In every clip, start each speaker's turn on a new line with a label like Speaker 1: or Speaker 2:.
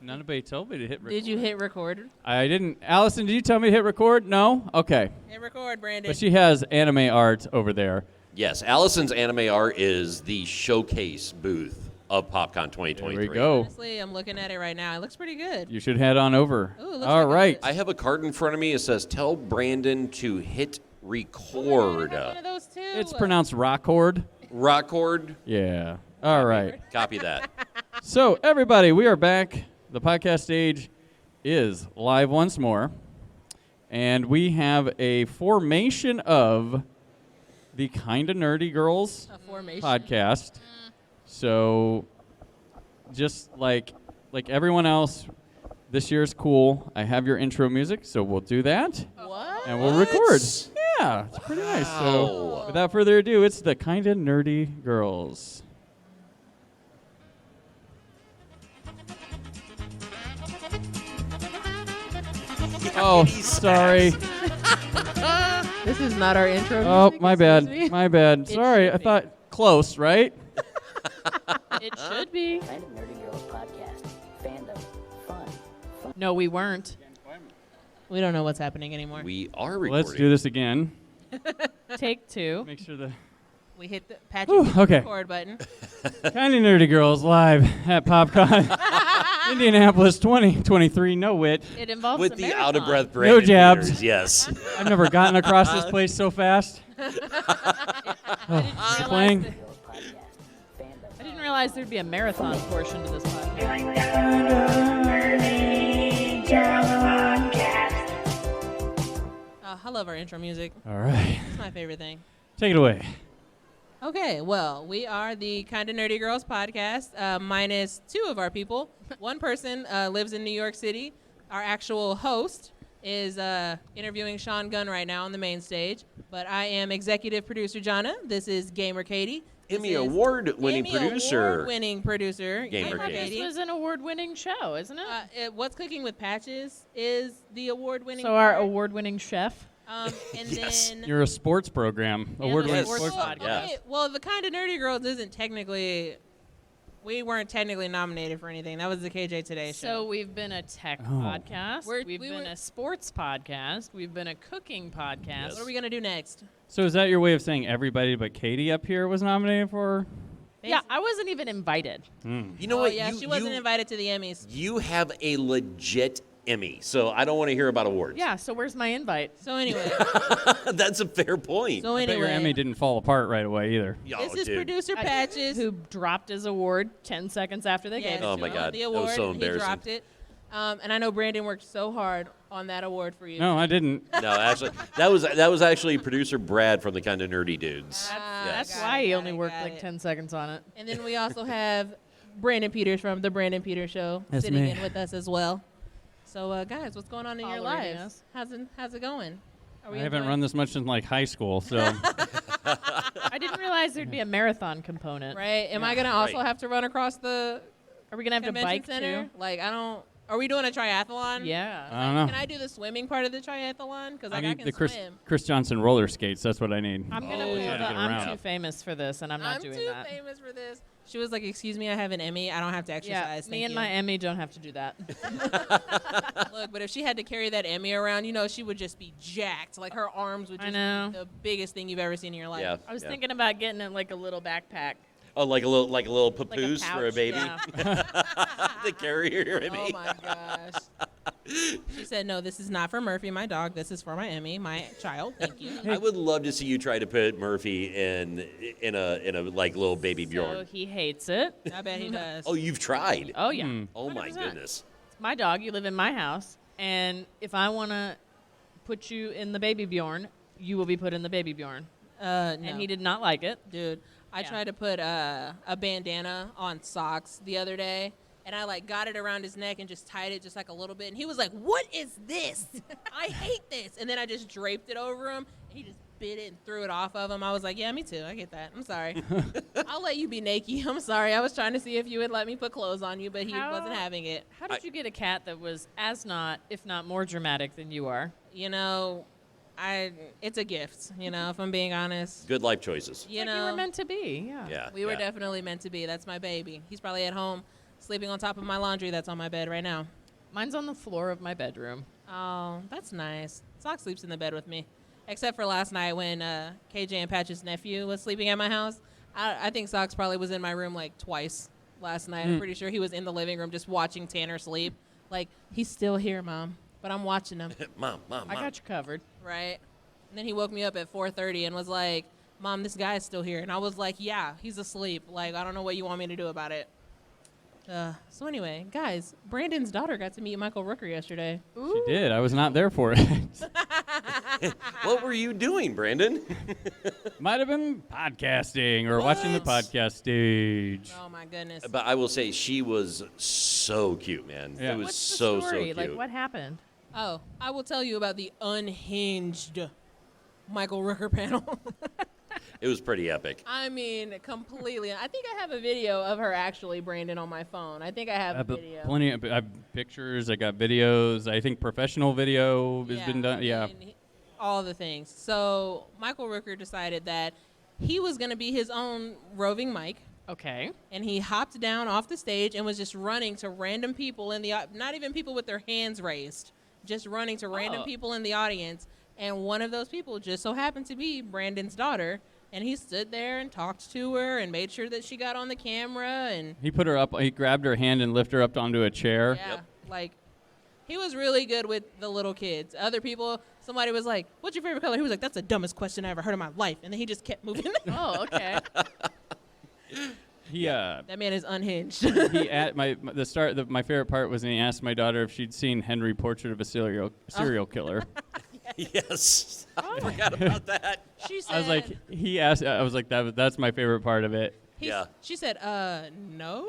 Speaker 1: Nobody told me to hit record.
Speaker 2: Did you hit record?
Speaker 1: I didn't. Allison, did you tell me to hit record? No? Okay.
Speaker 2: Hit record, Brandon.
Speaker 1: But she has anime art over there.
Speaker 3: Yes, Allison's anime art is the showcase booth of PopCon 2023.
Speaker 1: There we go.
Speaker 2: Honestly, I'm looking at it right now. It looks pretty good.
Speaker 1: You should head on over.
Speaker 2: Ooh, it looks
Speaker 1: All
Speaker 2: like
Speaker 1: right.
Speaker 2: it
Speaker 3: I have a card in front of me. It says, tell Brandon to hit record.
Speaker 2: I have one of those too.
Speaker 1: It's pronounced Rockcord.
Speaker 3: Rockcord.
Speaker 1: Yeah. All right.
Speaker 3: Copy that.
Speaker 1: So, everybody, we are back. The podcast stage is live once more. And we have a formation of the Kinda Nerdy Girls
Speaker 2: A formation.
Speaker 1: podcast. So, just like everyone else, this year's cool. I have your intro music, so we'll do that.
Speaker 2: What?
Speaker 1: And we'll record. Yeah, it's pretty nice. So,
Speaker 3: Wow.
Speaker 1: without further ado, it's the Kinda Nerdy Girls. Oh, sorry.
Speaker 2: This is not our intro.
Speaker 1: Oh,
Speaker 2: music,
Speaker 1: my
Speaker 2: excuse
Speaker 1: bad.
Speaker 2: me.
Speaker 1: My bad.
Speaker 2: It
Speaker 1: Sorry,
Speaker 2: should
Speaker 1: I
Speaker 2: be.
Speaker 1: thought close, right?
Speaker 2: It should be.
Speaker 4: Kind of Nerdy Girls podcast. Fandom. Fun.
Speaker 2: No, we weren't. We don't know what's happening anymore.
Speaker 3: We are recording.
Speaker 1: Let's do this again.
Speaker 2: Take two.
Speaker 1: Make sure the
Speaker 2: We hit the Patrick
Speaker 1: Whew,
Speaker 2: hit the
Speaker 1: okay.
Speaker 2: record button.
Speaker 1: Kinda Nerdy Girls live at PopCon, Indianapolis 2023. No wit.
Speaker 2: It involves
Speaker 3: With
Speaker 2: a
Speaker 3: the
Speaker 2: marathon.
Speaker 3: out-of-breath Brandon
Speaker 1: jabs.
Speaker 3: Peters, yes.
Speaker 1: I've never gotten across this place so fast.
Speaker 2: I
Speaker 1: Playing.
Speaker 4: Girls podcast. Fandom.
Speaker 2: didn't realize there'd be a marathon portion to this podcast. I love our intro music.
Speaker 1: All right.
Speaker 2: It's my favorite thing.
Speaker 1: Take it away.
Speaker 2: Okay, well, we are the Kinda Nerdy Girls podcast, minus two of our people. One person lives in New York City. Our actual host is interviewing Sean Gunn right now on the main stage. But I am executive producer Jonna. This is Gamer Katie. This
Speaker 3: Emmy
Speaker 2: is
Speaker 3: award-winning
Speaker 2: Emmy
Speaker 3: producer.
Speaker 2: award-winning producer.
Speaker 3: Gamer
Speaker 2: Gamer
Speaker 3: Katie.
Speaker 2: Katie.
Speaker 5: This was an award-winning show, isn't it?
Speaker 2: What's Cooking with Patches is the award-winning.
Speaker 5: So our
Speaker 2: part.
Speaker 5: award-winning chef.
Speaker 2: And
Speaker 3: Yes.
Speaker 2: then
Speaker 1: You're a sports program.
Speaker 2: Yeah,
Speaker 1: Award-winning
Speaker 3: Yes.
Speaker 1: sports
Speaker 2: well,
Speaker 1: podcast.
Speaker 3: Yeah.
Speaker 2: okay, well, the Kinda Nerdy Girls isn't technically. We weren't technically nominated for anything. That was the KJ Today show.
Speaker 5: So we've been a tech
Speaker 1: Oh.
Speaker 5: podcast.
Speaker 2: We
Speaker 5: We've been
Speaker 2: were-
Speaker 5: a sports podcast. We've been a cooking podcast.
Speaker 2: What are we gonna do next?
Speaker 1: So is that your way of saying everybody but Katie up here was nominated for?
Speaker 5: Yeah, I wasn't even invited.
Speaker 3: You know
Speaker 2: Oh
Speaker 3: what?
Speaker 2: yeah, she wasn't invited to the Emmys.
Speaker 3: You have a legit Emmy, so I don't want to hear about awards.
Speaker 5: Yeah, so where's my invite?
Speaker 2: So anyway,
Speaker 3: That's a fair point.
Speaker 2: so
Speaker 1: I bet your Emmy
Speaker 2: anyway,
Speaker 1: didn't fall apart right away either.
Speaker 3: Oh,
Speaker 2: this is
Speaker 3: dude.
Speaker 2: producer Patches.
Speaker 5: Who dropped his award 10 seconds after they
Speaker 2: Yes,
Speaker 5: gave it
Speaker 3: Oh
Speaker 5: to
Speaker 3: my
Speaker 5: him.
Speaker 3: God,
Speaker 2: the
Speaker 3: that was
Speaker 2: award.
Speaker 3: so
Speaker 2: He
Speaker 3: embarrassing.
Speaker 2: dropped it. And I know Brandon worked so hard on that award for you.
Speaker 1: No, I didn't.
Speaker 3: No, actually, that was actually producer Brad from the Kinda Nerdy Dudes.
Speaker 5: That's
Speaker 3: Yes.
Speaker 5: why he
Speaker 2: got
Speaker 5: only
Speaker 2: it,
Speaker 5: worked
Speaker 2: got
Speaker 5: like
Speaker 2: it.
Speaker 5: 10 seconds on it.
Speaker 2: And then we also have Brandon Peters from the Brandon Peters Show
Speaker 1: That's
Speaker 2: sitting
Speaker 1: me.
Speaker 2: in with us as well. So guys, what's going on in your
Speaker 5: Tolerating
Speaker 2: lives?
Speaker 5: us.
Speaker 2: How's it going? Are
Speaker 1: I haven't
Speaker 2: enjoying-
Speaker 1: run this much since like high school, so
Speaker 5: I didn't realize there'd be a marathon component.
Speaker 2: Right? Am I gonna also
Speaker 3: Right.
Speaker 2: have to run across the
Speaker 5: Are we going to have to
Speaker 2: convention
Speaker 5: bike
Speaker 2: center?
Speaker 5: too?
Speaker 2: Like I don't. Are we doing a triathlon?
Speaker 5: Yeah.
Speaker 1: I don't know.
Speaker 2: Can I do the swimming part of the triathlon? Because
Speaker 1: I
Speaker 2: like I
Speaker 1: need
Speaker 2: can
Speaker 1: the
Speaker 2: swim.
Speaker 1: Chris Johnson roller skates. That's what I need.
Speaker 5: I'm going to
Speaker 3: Oh,
Speaker 5: pull
Speaker 3: yeah.
Speaker 5: the
Speaker 1: Gotta get
Speaker 5: I'm
Speaker 1: around.
Speaker 5: too famous for this, and I'm not doing
Speaker 2: too
Speaker 5: that.
Speaker 2: famous for this. She was like, "Excuse me, I have an Emmy. I don't have to
Speaker 5: Yeah,
Speaker 2: exercise."
Speaker 5: me
Speaker 2: thank
Speaker 5: and
Speaker 2: you."
Speaker 5: my Emmy don't have to do that.
Speaker 2: Look, but if she had to carry that Emmy around, you know, she would just be jacked. Like her arms would
Speaker 5: I
Speaker 2: just
Speaker 5: know.
Speaker 2: be the biggest thing you've ever seen in your life.
Speaker 3: Yeah.
Speaker 5: I was
Speaker 3: yeah.
Speaker 5: thinking about getting it like a little backpack.
Speaker 3: Oh, like a little
Speaker 5: Like
Speaker 3: papoose for a
Speaker 5: pouch,
Speaker 3: baby
Speaker 5: yeah.
Speaker 3: to carry your Emmy.
Speaker 2: Oh my gosh. She said, "No, this is not for Murphy, my dog. This is for my Emmy, my child. Thank you."
Speaker 3: I would love to see you try to put Murphy in a like little baby
Speaker 5: So
Speaker 3: Bjorn.
Speaker 5: he hates it.
Speaker 2: I bet he does.
Speaker 3: Oh, you've tried.
Speaker 5: Oh yeah.
Speaker 1: Hmm.
Speaker 3: Oh my
Speaker 5: 100%.
Speaker 3: goodness.
Speaker 5: It's my dog. You live in my house, and if I want to put you in the baby Bjorn, you will be put in the baby Bjorn.
Speaker 2: No.
Speaker 5: And he did not like it.
Speaker 2: Dude, I
Speaker 5: Yeah.
Speaker 2: tried to put a bandana on socks the other day, and I like got it around his neck and just tied it just like a little bit, and he was like, "What is this? I hate this." And then I just draped it over him, and he just bit it and threw it off of him. I was like, "Yeah, me too. I get that. I'm sorry. I'll let you be naked. I'm sorry. I was trying to see if you would let me put clothes on you, but he
Speaker 5: How-
Speaker 2: wasn't having it.
Speaker 5: How did you get a cat that was as not, if not more dramatic than you are?
Speaker 2: You know, it's a gift, you know, if I'm being honest.
Speaker 3: Good life choices.
Speaker 2: You
Speaker 5: Like
Speaker 2: know,
Speaker 5: you were meant to be. Yeah.
Speaker 3: Yeah.
Speaker 2: we were
Speaker 3: yeah.
Speaker 2: definitely meant to be. That's my baby. He's probably at home sleeping on top of my laundry that's on my bed right now.
Speaker 5: Mine's on the floor of my bedroom.
Speaker 2: Oh, that's nice. Sock sleeps in the bed with me. Except for last night when KJ and Patch's nephew was sleeping at my house. I think Socks probably was in my room like twice last night. I'm pretty sure he was in the living room just watching Tanner sleep. Like, he's still here, Mom, but I'm watching him.
Speaker 3: Mom.
Speaker 5: I got you covered.
Speaker 2: Right? And then he woke me up at 4:30 and was like, Mom, this guy's still here. And I was like, yeah, he's asleep. Like, I don't know what you want me to do about it. So anyway, guys, Brandon's daughter got to meet Michael Rooker yesterday.
Speaker 5: Ooh.
Speaker 1: She did. I was not there for it.
Speaker 3: What were you doing, Brandon?
Speaker 1: Might have been podcasting or watching the
Speaker 3: What?
Speaker 1: podcast stage.
Speaker 2: Oh, my goodness.
Speaker 3: But I will say she was so cute, man.
Speaker 1: Yeah.
Speaker 3: It was
Speaker 5: What's
Speaker 3: so
Speaker 5: the story?
Speaker 3: cute.
Speaker 5: Like, what happened?
Speaker 2: Oh, I will tell you about the unhinged Michael Rooker panel.
Speaker 3: It was pretty epic.
Speaker 2: I mean, completely. I think I have a video of her actually, Brandon, on my phone. I think I have a video.
Speaker 1: Plenty of I have pictures. I got videos. I think professional video has been done. Yeah.
Speaker 2: All the things. So Michael Rooker decided that he was going to be his own roving mic.
Speaker 5: Okay.
Speaker 2: And he hopped down off the stage and was just running to random people in the not even people with their hands raised, just running to random people in the audience. And one of those people just so happened to be Brandon's daughter. And he stood there and talked to her and made sure that she got on the camera. And
Speaker 1: He put her up. He grabbed her hand and lifted her up onto a chair.
Speaker 2: yeah, like he was really good with the little kids. Other people, somebody was like, "What's your favorite color?" He was like, "That's the dumbest question I ever heard in my life." And then he just kept moving.
Speaker 5: Oh, okay.
Speaker 1: He
Speaker 2: That man is unhinged.
Speaker 1: he at my favorite part was when he asked my daughter if she'd seen Henry Portrait of a Serial Killer.
Speaker 3: Yes. I forgot about that.
Speaker 2: She said,
Speaker 1: I was like, he asked. I was like, that's my favorite part of it.
Speaker 3: Yeah.
Speaker 2: She said, no.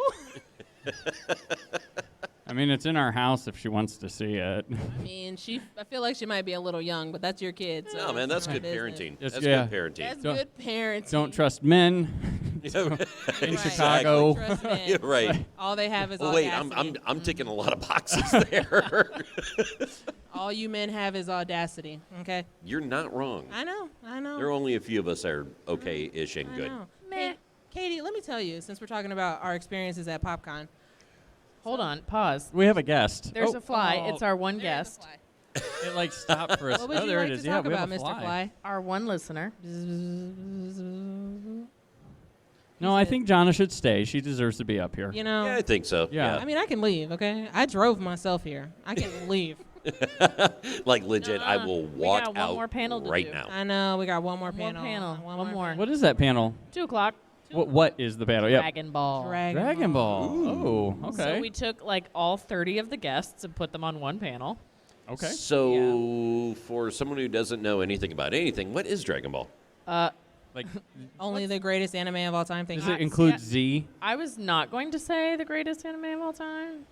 Speaker 1: I mean, it's in our house if she wants to see it.
Speaker 2: I mean, I feel like she might be a little young, but that's your kid. So
Speaker 3: No, man, that's
Speaker 2: it's
Speaker 3: good
Speaker 2: her business.
Speaker 3: parenting.
Speaker 1: Just-
Speaker 3: That's
Speaker 1: yeah.
Speaker 3: good parenting.
Speaker 2: That's
Speaker 1: Don't-
Speaker 2: good parenting.
Speaker 1: Don't trust men in
Speaker 2: Right.
Speaker 1: Chicago.
Speaker 2: Trust men.
Speaker 3: Yeah, right.
Speaker 2: All they have is
Speaker 3: Oh, wait,
Speaker 2: audacity.
Speaker 3: I'm ticking a lot of boxes there.
Speaker 2: All you men have is audacity. Okay.
Speaker 3: You're not wrong.
Speaker 2: I know.
Speaker 3: There are only a few of us that are okay-ish and
Speaker 2: I
Speaker 3: good.
Speaker 2: know.
Speaker 5: Meh.
Speaker 2: Katie, let me tell you, since we're talking about our experiences at PopCon.
Speaker 5: Hold on. Pause.
Speaker 1: We have a guest.
Speaker 5: There's
Speaker 1: Oh,
Speaker 5: a fly.
Speaker 1: oh,
Speaker 5: It's our one
Speaker 2: There's
Speaker 5: guest.
Speaker 2: a fly.
Speaker 1: It like stopped for us.
Speaker 2: What would
Speaker 1: Oh,
Speaker 2: you
Speaker 1: there
Speaker 2: like
Speaker 1: it is.
Speaker 2: to
Speaker 1: Yeah,
Speaker 2: talk
Speaker 1: we
Speaker 2: about,
Speaker 1: have a
Speaker 2: Mr. Fly?
Speaker 5: Our one listener.
Speaker 1: No, I think Jonna should stay. She deserves to be up here.
Speaker 2: You know,
Speaker 3: Yeah, I think so.
Speaker 1: Yeah.
Speaker 2: I mean, I can leave, okay? I drove myself here. I can leave.
Speaker 3: Like legit, I
Speaker 5: Nuh-uh.
Speaker 3: will
Speaker 5: We
Speaker 3: walk
Speaker 5: got one
Speaker 3: out
Speaker 5: more panel to
Speaker 3: right
Speaker 5: do.
Speaker 3: now.
Speaker 2: I know. We got one more
Speaker 5: One more
Speaker 2: panel.
Speaker 5: panel. One more.
Speaker 1: What is that panel?
Speaker 5: 2 o'clock.
Speaker 1: What is the panel? Yep.
Speaker 5: Dragon Ball.
Speaker 1: Dragon Ball. Oh, okay.
Speaker 5: So we took like all 30 of the guests and put them on one panel.
Speaker 1: okay.
Speaker 3: So, for someone who doesn't know anything about anything, what is Dragon Ball?
Speaker 1: Like,
Speaker 2: Only the greatest anime of all time. Thank
Speaker 1: does
Speaker 2: you.
Speaker 1: it include
Speaker 5: yeah.
Speaker 1: Z?
Speaker 5: I was not going to say the greatest anime of all time.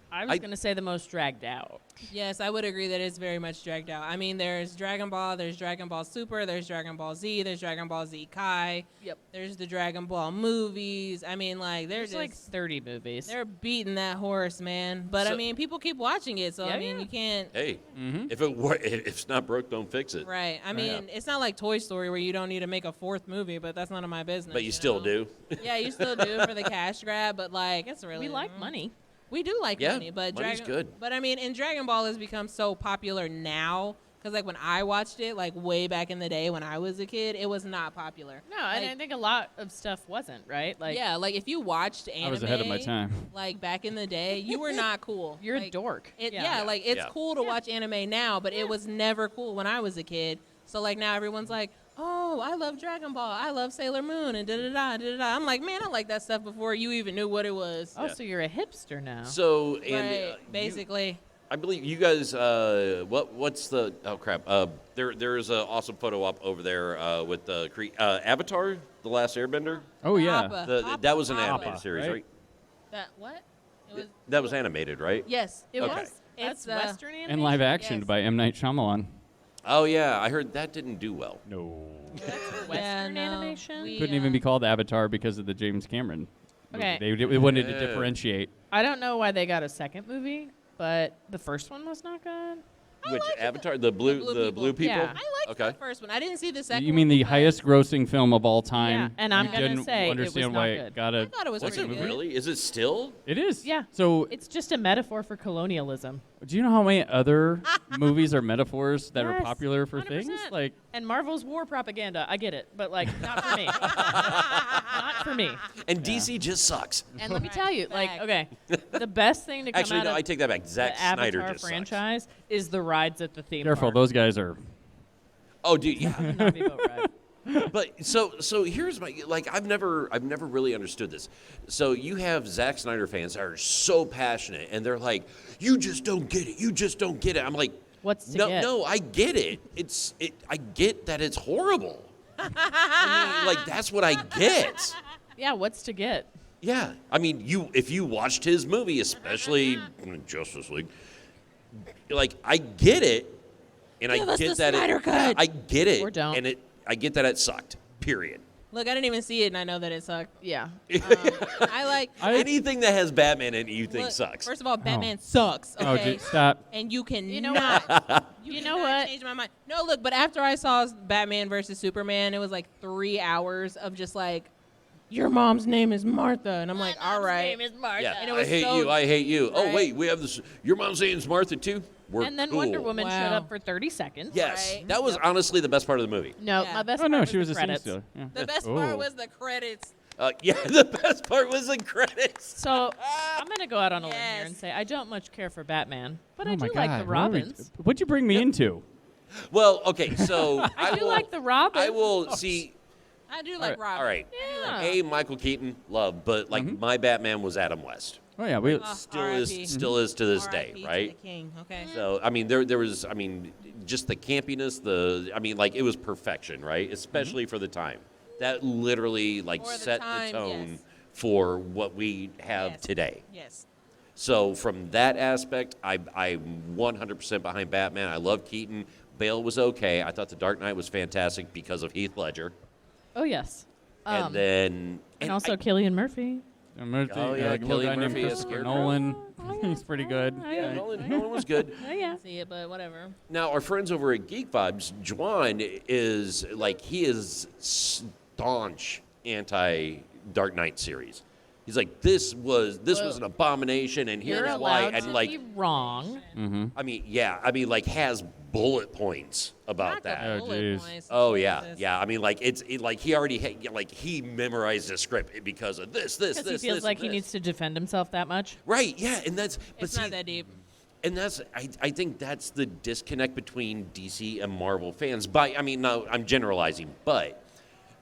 Speaker 5: I was going to say the most dragged out.
Speaker 2: Yes, I would agree that it's very much dragged out. I mean, there's Dragon Ball, there's Dragon Ball Super, there's Dragon Ball Z, there's Dragon Ball Z Kai.
Speaker 5: Yep.
Speaker 2: There's the Dragon Ball movies. I mean, like,
Speaker 5: There's
Speaker 2: just
Speaker 5: like 30 movies.
Speaker 2: they're beating that horse, man. But I
Speaker 3: So-
Speaker 2: mean, people keep watching it, so I
Speaker 5: Yeah,
Speaker 2: mean,
Speaker 5: yeah.
Speaker 2: you can't.
Speaker 3: Hey,
Speaker 1: Mm-hmm.
Speaker 3: if it's not broke, don't fix it.
Speaker 2: Right. I mean, it's not like Toy Story where you don't need to make a 4th movie, but that's none of my business.
Speaker 3: But you still
Speaker 2: know?
Speaker 3: do.
Speaker 2: Yeah, you still do for the cash grab, but like, it's really.
Speaker 5: we like money.
Speaker 2: We do like
Speaker 3: Yeah,
Speaker 2: money, but
Speaker 3: money's good.
Speaker 2: But I mean, and Dragon Ball has become so popular now because like when I watched it, like way back in the day when I was a kid, it was not popular.
Speaker 5: No, and
Speaker 2: Like,
Speaker 5: I think a lot of stuff wasn't, right? Like,
Speaker 2: yeah, like if you watched anime,
Speaker 1: I was ahead of my time.
Speaker 2: Like back in the day, you were not cool.
Speaker 5: you're
Speaker 2: Like,
Speaker 5: a dork.
Speaker 2: Yeah, like it's
Speaker 3: Yeah.
Speaker 2: cool to watch anime now, but it was never cool when I was a kid. So like now everyone's like, oh, I love Dragon Ball, I love Sailor Moon, and da da da da da. I'm like, man, I like that stuff before you even knew what it was.
Speaker 5: Oh, so you're a hipster now.
Speaker 3: So, and
Speaker 2: Right, basically.
Speaker 3: I believe you guys. What's the? Oh crap! There is an awesome photo up over there with the Avatar, the Last Airbender.
Speaker 1: Oh, yeah.
Speaker 2: Papa.
Speaker 3: That was an
Speaker 2: Papa.
Speaker 3: animated series,
Speaker 1: right?
Speaker 3: right?
Speaker 2: That what? It was.
Speaker 3: That was animated, right?
Speaker 2: Yes, it
Speaker 3: Okay.
Speaker 2: was.
Speaker 5: That's
Speaker 2: It's
Speaker 5: Western animation.
Speaker 1: And live action
Speaker 2: Yes.
Speaker 1: by M. Night Shyamalan.
Speaker 3: Oh yeah, I heard that didn't do well.
Speaker 1: No.
Speaker 5: Western
Speaker 2: no,
Speaker 5: animation.
Speaker 2: we-
Speaker 1: Couldn't even be called Avatar because of the James Cameron movie.
Speaker 5: Okay.
Speaker 1: They wanted to
Speaker 3: Yeah.
Speaker 1: differentiate.
Speaker 5: I don't know why they got a second movie, but the first one was not good.
Speaker 3: Which
Speaker 2: liked
Speaker 3: Avatar? The blue people.
Speaker 5: Yeah.
Speaker 2: I liked
Speaker 3: Okay.
Speaker 2: the first one. I didn't see the second
Speaker 1: You
Speaker 2: one.
Speaker 1: mean the
Speaker 2: because
Speaker 1: highest grossing film of all time?
Speaker 5: Yeah, and I'm
Speaker 1: You
Speaker 5: gonna
Speaker 1: didn't
Speaker 5: say it was
Speaker 1: understand
Speaker 5: not
Speaker 1: why
Speaker 5: good.
Speaker 1: it got a.
Speaker 2: I thought it was
Speaker 3: Was
Speaker 2: pretty
Speaker 3: it
Speaker 2: good.
Speaker 3: really? Is it still?
Speaker 1: It is.
Speaker 5: Yeah.
Speaker 1: So
Speaker 5: It's just a metaphor for colonialism.
Speaker 1: do you know how many other movies are metaphors that are
Speaker 5: Yes,
Speaker 1: popular for
Speaker 5: 100%.
Speaker 1: things? Like,
Speaker 5: And Marvel's war propaganda. I get it, but like not for me. Not for me.
Speaker 3: And DC just sucks.
Speaker 5: And let me tell you, like,
Speaker 2: Facts.
Speaker 5: okay, the best thing to come
Speaker 3: Actually,
Speaker 5: out
Speaker 3: no,
Speaker 5: of
Speaker 3: I take that back. Zack
Speaker 5: the
Speaker 3: Snyder
Speaker 5: Avatar
Speaker 3: just
Speaker 5: franchise is the rides at the theme
Speaker 1: careful,
Speaker 5: park.
Speaker 1: those guys are.
Speaker 3: sucks. Oh, dude, yeah.
Speaker 5: Not be boat ride.
Speaker 3: But so here's my I've never really understood this. So you have Zack Snyder fans that are so passionate and they're like, you just don't get it. You just don't get it. I'm like,
Speaker 5: What's to
Speaker 3: no,
Speaker 5: get?
Speaker 3: no, I get it. I get that it's horrible. I mean, like that's what I get.
Speaker 5: Yeah, what's to get?
Speaker 3: Yeah, I mean, if you watched his movie, especially Justice League, like I get it, and
Speaker 2: Give
Speaker 3: I
Speaker 2: us
Speaker 3: get
Speaker 2: the
Speaker 3: that
Speaker 2: Snyder Cut.
Speaker 3: I get it,
Speaker 5: Or don't.
Speaker 3: and I get that it sucked. Period.
Speaker 2: Look, I didn't even see it, and I know that it sucked.
Speaker 5: Yeah.
Speaker 2: I like.
Speaker 3: Anything that has Batman in it, you think
Speaker 2: look,
Speaker 3: sucks.
Speaker 2: First of all, Batman sucks. Okay?
Speaker 1: Oh, dude, stop.
Speaker 2: And you can
Speaker 5: You know
Speaker 2: not.
Speaker 5: You know
Speaker 2: cannot
Speaker 5: what?
Speaker 2: Change my mind. No, look, but after I saw Batman versus Superman, it was like 3 hours of just like, your mom's name is Martha, and I'm like, all right.
Speaker 3: Yeah,
Speaker 2: And it
Speaker 3: I
Speaker 2: was
Speaker 3: hate
Speaker 2: so-
Speaker 3: you. I hate you. Oh
Speaker 2: right?
Speaker 3: wait, we have this. Your mom's name's Martha too. We're
Speaker 5: And then
Speaker 3: cool.
Speaker 5: Wonder Woman showed
Speaker 2: Wow.
Speaker 5: up for 30 seconds.
Speaker 3: Yes,
Speaker 2: Right.
Speaker 3: that was honestly the best part of the movie.
Speaker 5: No,
Speaker 2: Yeah.
Speaker 5: my best
Speaker 1: Oh
Speaker 5: part
Speaker 1: no,
Speaker 5: was
Speaker 1: she was
Speaker 5: the
Speaker 1: a scene
Speaker 5: credits.
Speaker 1: stealer. Yeah.
Speaker 2: The best
Speaker 1: Oh.
Speaker 2: part was the credits.
Speaker 3: Yeah, the best part was the credits.
Speaker 5: So I'm going to go out on a limb here
Speaker 2: Yes.
Speaker 5: and say I don't much care for Batman, but
Speaker 1: Oh
Speaker 5: I
Speaker 1: my
Speaker 5: do like the
Speaker 1: God, what are we-
Speaker 5: Robins.
Speaker 1: What'd you bring me into?
Speaker 3: Well, okay, so
Speaker 5: I do
Speaker 3: will,
Speaker 5: like the Robins.
Speaker 3: I will see.
Speaker 2: I do like Robin.
Speaker 3: All right.
Speaker 5: Yeah.
Speaker 3: A Michael Keaton, love, but like my Batman was Adam West.
Speaker 1: Oh yeah, we.
Speaker 3: Still
Speaker 2: R.I.P.
Speaker 3: is to this day,
Speaker 2: R.I.P. to
Speaker 3: right?
Speaker 2: the king. Okay.
Speaker 3: So I mean, there was just the campiness, like it was perfection, right? Especially for the time. That literally like
Speaker 2: For the
Speaker 3: set
Speaker 2: time,
Speaker 3: the tone
Speaker 2: yes.
Speaker 3: for what we have
Speaker 2: Yes.
Speaker 3: today.
Speaker 2: Yes.
Speaker 3: So from that aspect, I'm 100% behind Batman. I love Keaton. Bale was okay. I thought The Dark Knight was fantastic because of Heath Ledger.
Speaker 5: Oh, yes.
Speaker 3: And then
Speaker 5: And also Cillian Murphy.
Speaker 3: Oh, yeah,
Speaker 1: a little guy
Speaker 3: Cillian
Speaker 1: named
Speaker 3: Murphy as
Speaker 1: Christopher
Speaker 3: Scarecrow.
Speaker 1: Nolan. He's pretty good.
Speaker 3: yeah, Nolan was good.
Speaker 5: Oh, yeah.
Speaker 2: See it, but whatever.
Speaker 3: Now, our friends over at Geek Vibes, Juan is like, he is staunch anti-Dark Knight series. He's like, this was an abomination, and
Speaker 5: You're
Speaker 3: here's why.
Speaker 5: allowed
Speaker 3: And
Speaker 5: to
Speaker 3: like,
Speaker 5: be wrong.
Speaker 3: I mean, like has bullet points about
Speaker 2: Not the
Speaker 3: that.
Speaker 1: Oh,
Speaker 2: bullet
Speaker 1: jeez.
Speaker 2: points.
Speaker 3: Oh yeah,
Speaker 2: Jesus.
Speaker 3: yeah. I mean, like like he already like he memorized the script because of this,
Speaker 5: Because he feels
Speaker 3: this,
Speaker 5: like
Speaker 3: and
Speaker 5: he
Speaker 3: this.
Speaker 5: needs to defend himself that much.
Speaker 3: Right? Yeah, and that's but
Speaker 2: It's
Speaker 3: see,
Speaker 2: not that deep.
Speaker 3: and that's I think that's the disconnect between DC and Marvel fans. I mean, no, I'm generalizing, but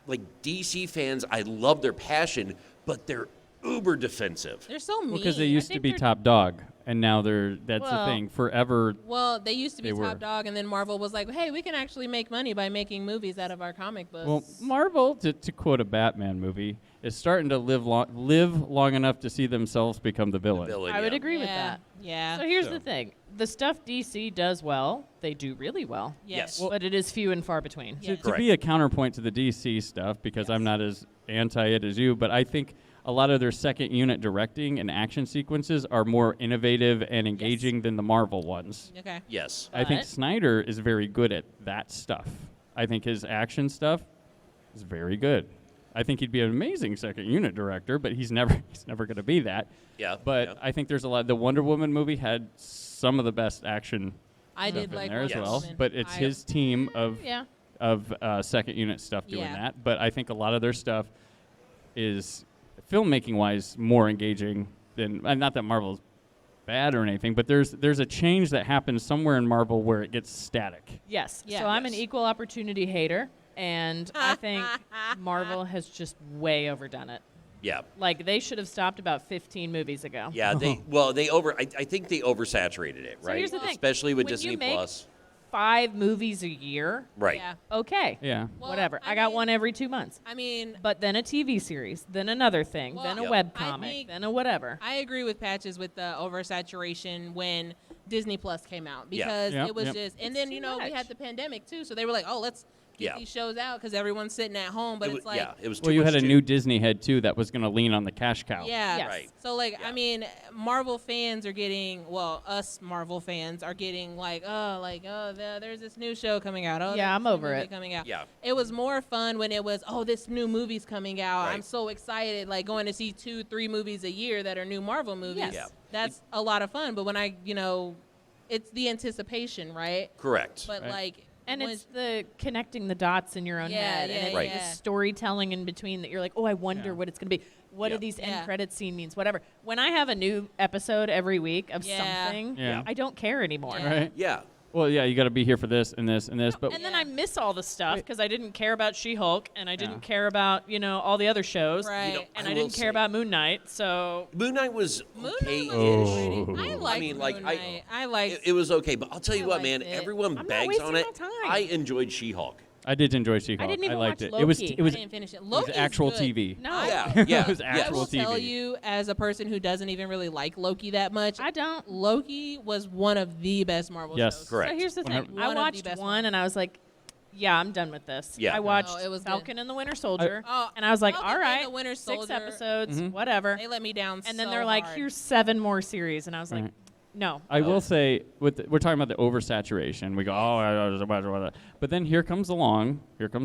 Speaker 3: like DC fans, I love their passion, but they're uber defensive.
Speaker 2: They're so mean.
Speaker 1: Because they used to
Speaker 5: think
Speaker 1: be
Speaker 5: they're-
Speaker 1: top dog, and now that's
Speaker 5: Well-
Speaker 1: the thing. Forever.
Speaker 2: Well, they used to be
Speaker 1: They were.
Speaker 2: top dog, and then Marvel was like, "Hey, we can actually make money by making movies out of our comic books."
Speaker 1: Well, Marvel, to quote a Batman movie, is starting to live long enough to see themselves become the villain.
Speaker 5: I would
Speaker 3: yeah.
Speaker 5: agree with
Speaker 2: yeah,
Speaker 5: that.
Speaker 2: yeah.
Speaker 5: So here's
Speaker 1: So-
Speaker 5: the thing. The stuff DC does well, they do really well.
Speaker 3: Yes.
Speaker 2: Well,
Speaker 5: But it is few and far between.
Speaker 2: Yeah.
Speaker 1: To be a counterpoint to the DC stuff, because I'm not as anti it as you, but I think a lot of their second unit directing and action sequences are more innovative and engaging than the Marvel ones.
Speaker 2: Okay.
Speaker 3: Yes.
Speaker 1: I think
Speaker 5: But-
Speaker 1: Snyder is very good at that stuff. I think his action stuff is very good. I think he'd be an amazing second unit director, but he's never going to be that.
Speaker 3: Yeah.
Speaker 1: But
Speaker 3: yeah.
Speaker 1: I think there's a lot. The Wonder Woman movie had some of the best action
Speaker 2: I
Speaker 1: stuff
Speaker 2: did
Speaker 1: in
Speaker 2: like
Speaker 1: there as
Speaker 2: Wonder
Speaker 1: well.
Speaker 2: Woman.
Speaker 1: But it's
Speaker 2: I-
Speaker 1: his team of
Speaker 5: Yeah.
Speaker 1: second unit stuff doing
Speaker 2: Yeah.
Speaker 1: that. But I think a lot of their stuff is filmmaking wise more engaging than, and not that Marvel's bad or anything, but there's a change that happens somewhere in Marvel where it gets static.
Speaker 5: Yes.
Speaker 2: Yeah.
Speaker 5: So I'm an
Speaker 3: Yes.
Speaker 5: equal opportunity hater, and I think Marvel has just way overdone it.
Speaker 3: Yeah.
Speaker 5: Like they should have stopped about 15 movies ago.
Speaker 3: Yeah, they I think they oversaturated it,
Speaker 5: So
Speaker 3: right?
Speaker 5: here's the thing.
Speaker 3: Especially with
Speaker 5: When you
Speaker 3: Disney
Speaker 5: make
Speaker 3: Plus.
Speaker 5: 5 movies a year.
Speaker 3: Right.
Speaker 2: Yeah.
Speaker 5: Okay.
Speaker 1: Yeah.
Speaker 2: Well,
Speaker 5: Whatever.
Speaker 2: I
Speaker 5: I got
Speaker 2: mean-
Speaker 5: one every 2 months.
Speaker 2: I mean,
Speaker 5: But then a TV series, then another thing, then a
Speaker 2: Well,
Speaker 5: web
Speaker 2: I
Speaker 5: comic,
Speaker 2: think-
Speaker 5: then a whatever.
Speaker 2: I agree with Patches with the oversaturation when Disney Plus came out
Speaker 3: Yeah.
Speaker 2: because
Speaker 1: Yep,
Speaker 2: it was
Speaker 1: yep.
Speaker 2: just, and
Speaker 5: It's
Speaker 2: then
Speaker 5: too
Speaker 2: we
Speaker 5: much.
Speaker 2: had the pandemic too, so they were like, oh, let's
Speaker 3: Yeah.
Speaker 2: these shows out because everyone's sitting at home. But it's like,
Speaker 3: it was too
Speaker 1: Well, you
Speaker 3: much
Speaker 1: had a
Speaker 3: to-
Speaker 1: new Disney head too that was going to lean on the cash cow.
Speaker 2: yeah.
Speaker 5: Yes.
Speaker 3: Right.
Speaker 2: So like,
Speaker 3: Yeah.
Speaker 2: I mean, Marvel fans are getting, well, us Marvel fans are getting there's this new show coming out. Oh,
Speaker 5: Yeah,
Speaker 2: there's
Speaker 5: I'm
Speaker 2: this new
Speaker 5: over
Speaker 2: movie
Speaker 5: it.
Speaker 2: Coming out.
Speaker 3: Yeah.
Speaker 2: It was more fun when it was, this new movie's coming out.
Speaker 3: Right.
Speaker 2: I'm so excited, like going to see 2-3 movies a year that are new Marvel movies.
Speaker 5: Yes.
Speaker 3: Yeah.
Speaker 2: That's a lot of fun. But when it's the anticipation, right?
Speaker 3: Correct.
Speaker 2: But
Speaker 1: Right.
Speaker 2: like,
Speaker 5: And
Speaker 2: when-
Speaker 5: it's the connecting the dots in your own
Speaker 2: Yeah,
Speaker 5: head,
Speaker 2: yeah,
Speaker 5: and it's
Speaker 3: Right.
Speaker 5: the
Speaker 2: yeah.
Speaker 5: storytelling in between that you're like, oh, I wonder
Speaker 1: Yeah.
Speaker 5: what it's going to be. What
Speaker 3: Yeah.
Speaker 5: do these
Speaker 2: Yeah.
Speaker 5: end credit scene means? Whatever. When I have a new episode every week of
Speaker 2: Yeah.
Speaker 5: something,
Speaker 1: Yeah.
Speaker 5: I don't care anymore.
Speaker 2: Yeah.
Speaker 1: Right?
Speaker 3: yeah.
Speaker 1: Well, yeah, you got to be here for this and this and this. But
Speaker 5: And then
Speaker 2: Yeah.
Speaker 5: I miss all the stuff because I didn't care about She-Hulk and I didn't
Speaker 1: Yeah.
Speaker 5: care about all the other shows,
Speaker 2: Right.
Speaker 5: and
Speaker 3: I
Speaker 5: I,
Speaker 3: will
Speaker 5: didn't care
Speaker 3: say-
Speaker 5: about Moon Knight. So
Speaker 3: Moon Knight was
Speaker 2: Moon
Speaker 3: okay-ish.
Speaker 2: Knight was
Speaker 1: Oh.
Speaker 2: pretty. I liked
Speaker 3: mean, like,
Speaker 2: Moon Knight. I liked.
Speaker 3: It was okay, but I'll tell you
Speaker 2: I
Speaker 3: what, man.
Speaker 2: liked it.
Speaker 3: Everyone
Speaker 5: I'm not
Speaker 3: bags
Speaker 5: wasting
Speaker 3: on it.
Speaker 5: my time.
Speaker 3: I enjoyed She-Hulk.
Speaker 1: I did enjoy She-Hulk.
Speaker 5: didn't even
Speaker 1: liked
Speaker 5: watch
Speaker 1: it. It was
Speaker 5: Loki.
Speaker 1: it was
Speaker 2: I didn't finish it.
Speaker 1: it was
Speaker 2: Loki's
Speaker 1: actual
Speaker 2: good.
Speaker 1: TV.
Speaker 5: no,
Speaker 3: Yeah,
Speaker 1: It
Speaker 3: yeah,
Speaker 1: was
Speaker 3: yeah.
Speaker 2: I
Speaker 1: actual
Speaker 2: will
Speaker 1: TV.
Speaker 2: tell you, as a person who doesn't even really like Loki that much,
Speaker 5: I don't.
Speaker 2: Loki was one of the best Marvel
Speaker 1: Yes.
Speaker 2: shows.
Speaker 3: Correct.
Speaker 5: So here's the thing.
Speaker 1: One
Speaker 5: I
Speaker 2: of the
Speaker 5: watched
Speaker 2: best
Speaker 5: one
Speaker 2: ones.
Speaker 5: and I was like, yeah, I'm done with this.
Speaker 3: Yeah.
Speaker 5: I watched
Speaker 2: No, it was good.
Speaker 5: Falcon and the Winter Soldier,
Speaker 2: Oh,
Speaker 5: and I was like,
Speaker 2: Falcon
Speaker 5: all
Speaker 2: and
Speaker 5: right,
Speaker 2: the Winter
Speaker 5: 6
Speaker 2: Soldier.
Speaker 5: episodes,
Speaker 1: Mhm.
Speaker 5: whatever.
Speaker 2: They let me down.
Speaker 5: And then
Speaker 2: so
Speaker 5: they're like,
Speaker 2: hard.
Speaker 5: here's 7 more series, and I was like,
Speaker 1: Right.
Speaker 5: no.
Speaker 1: I will say, we're talking about the oversaturation. We go, but then here comes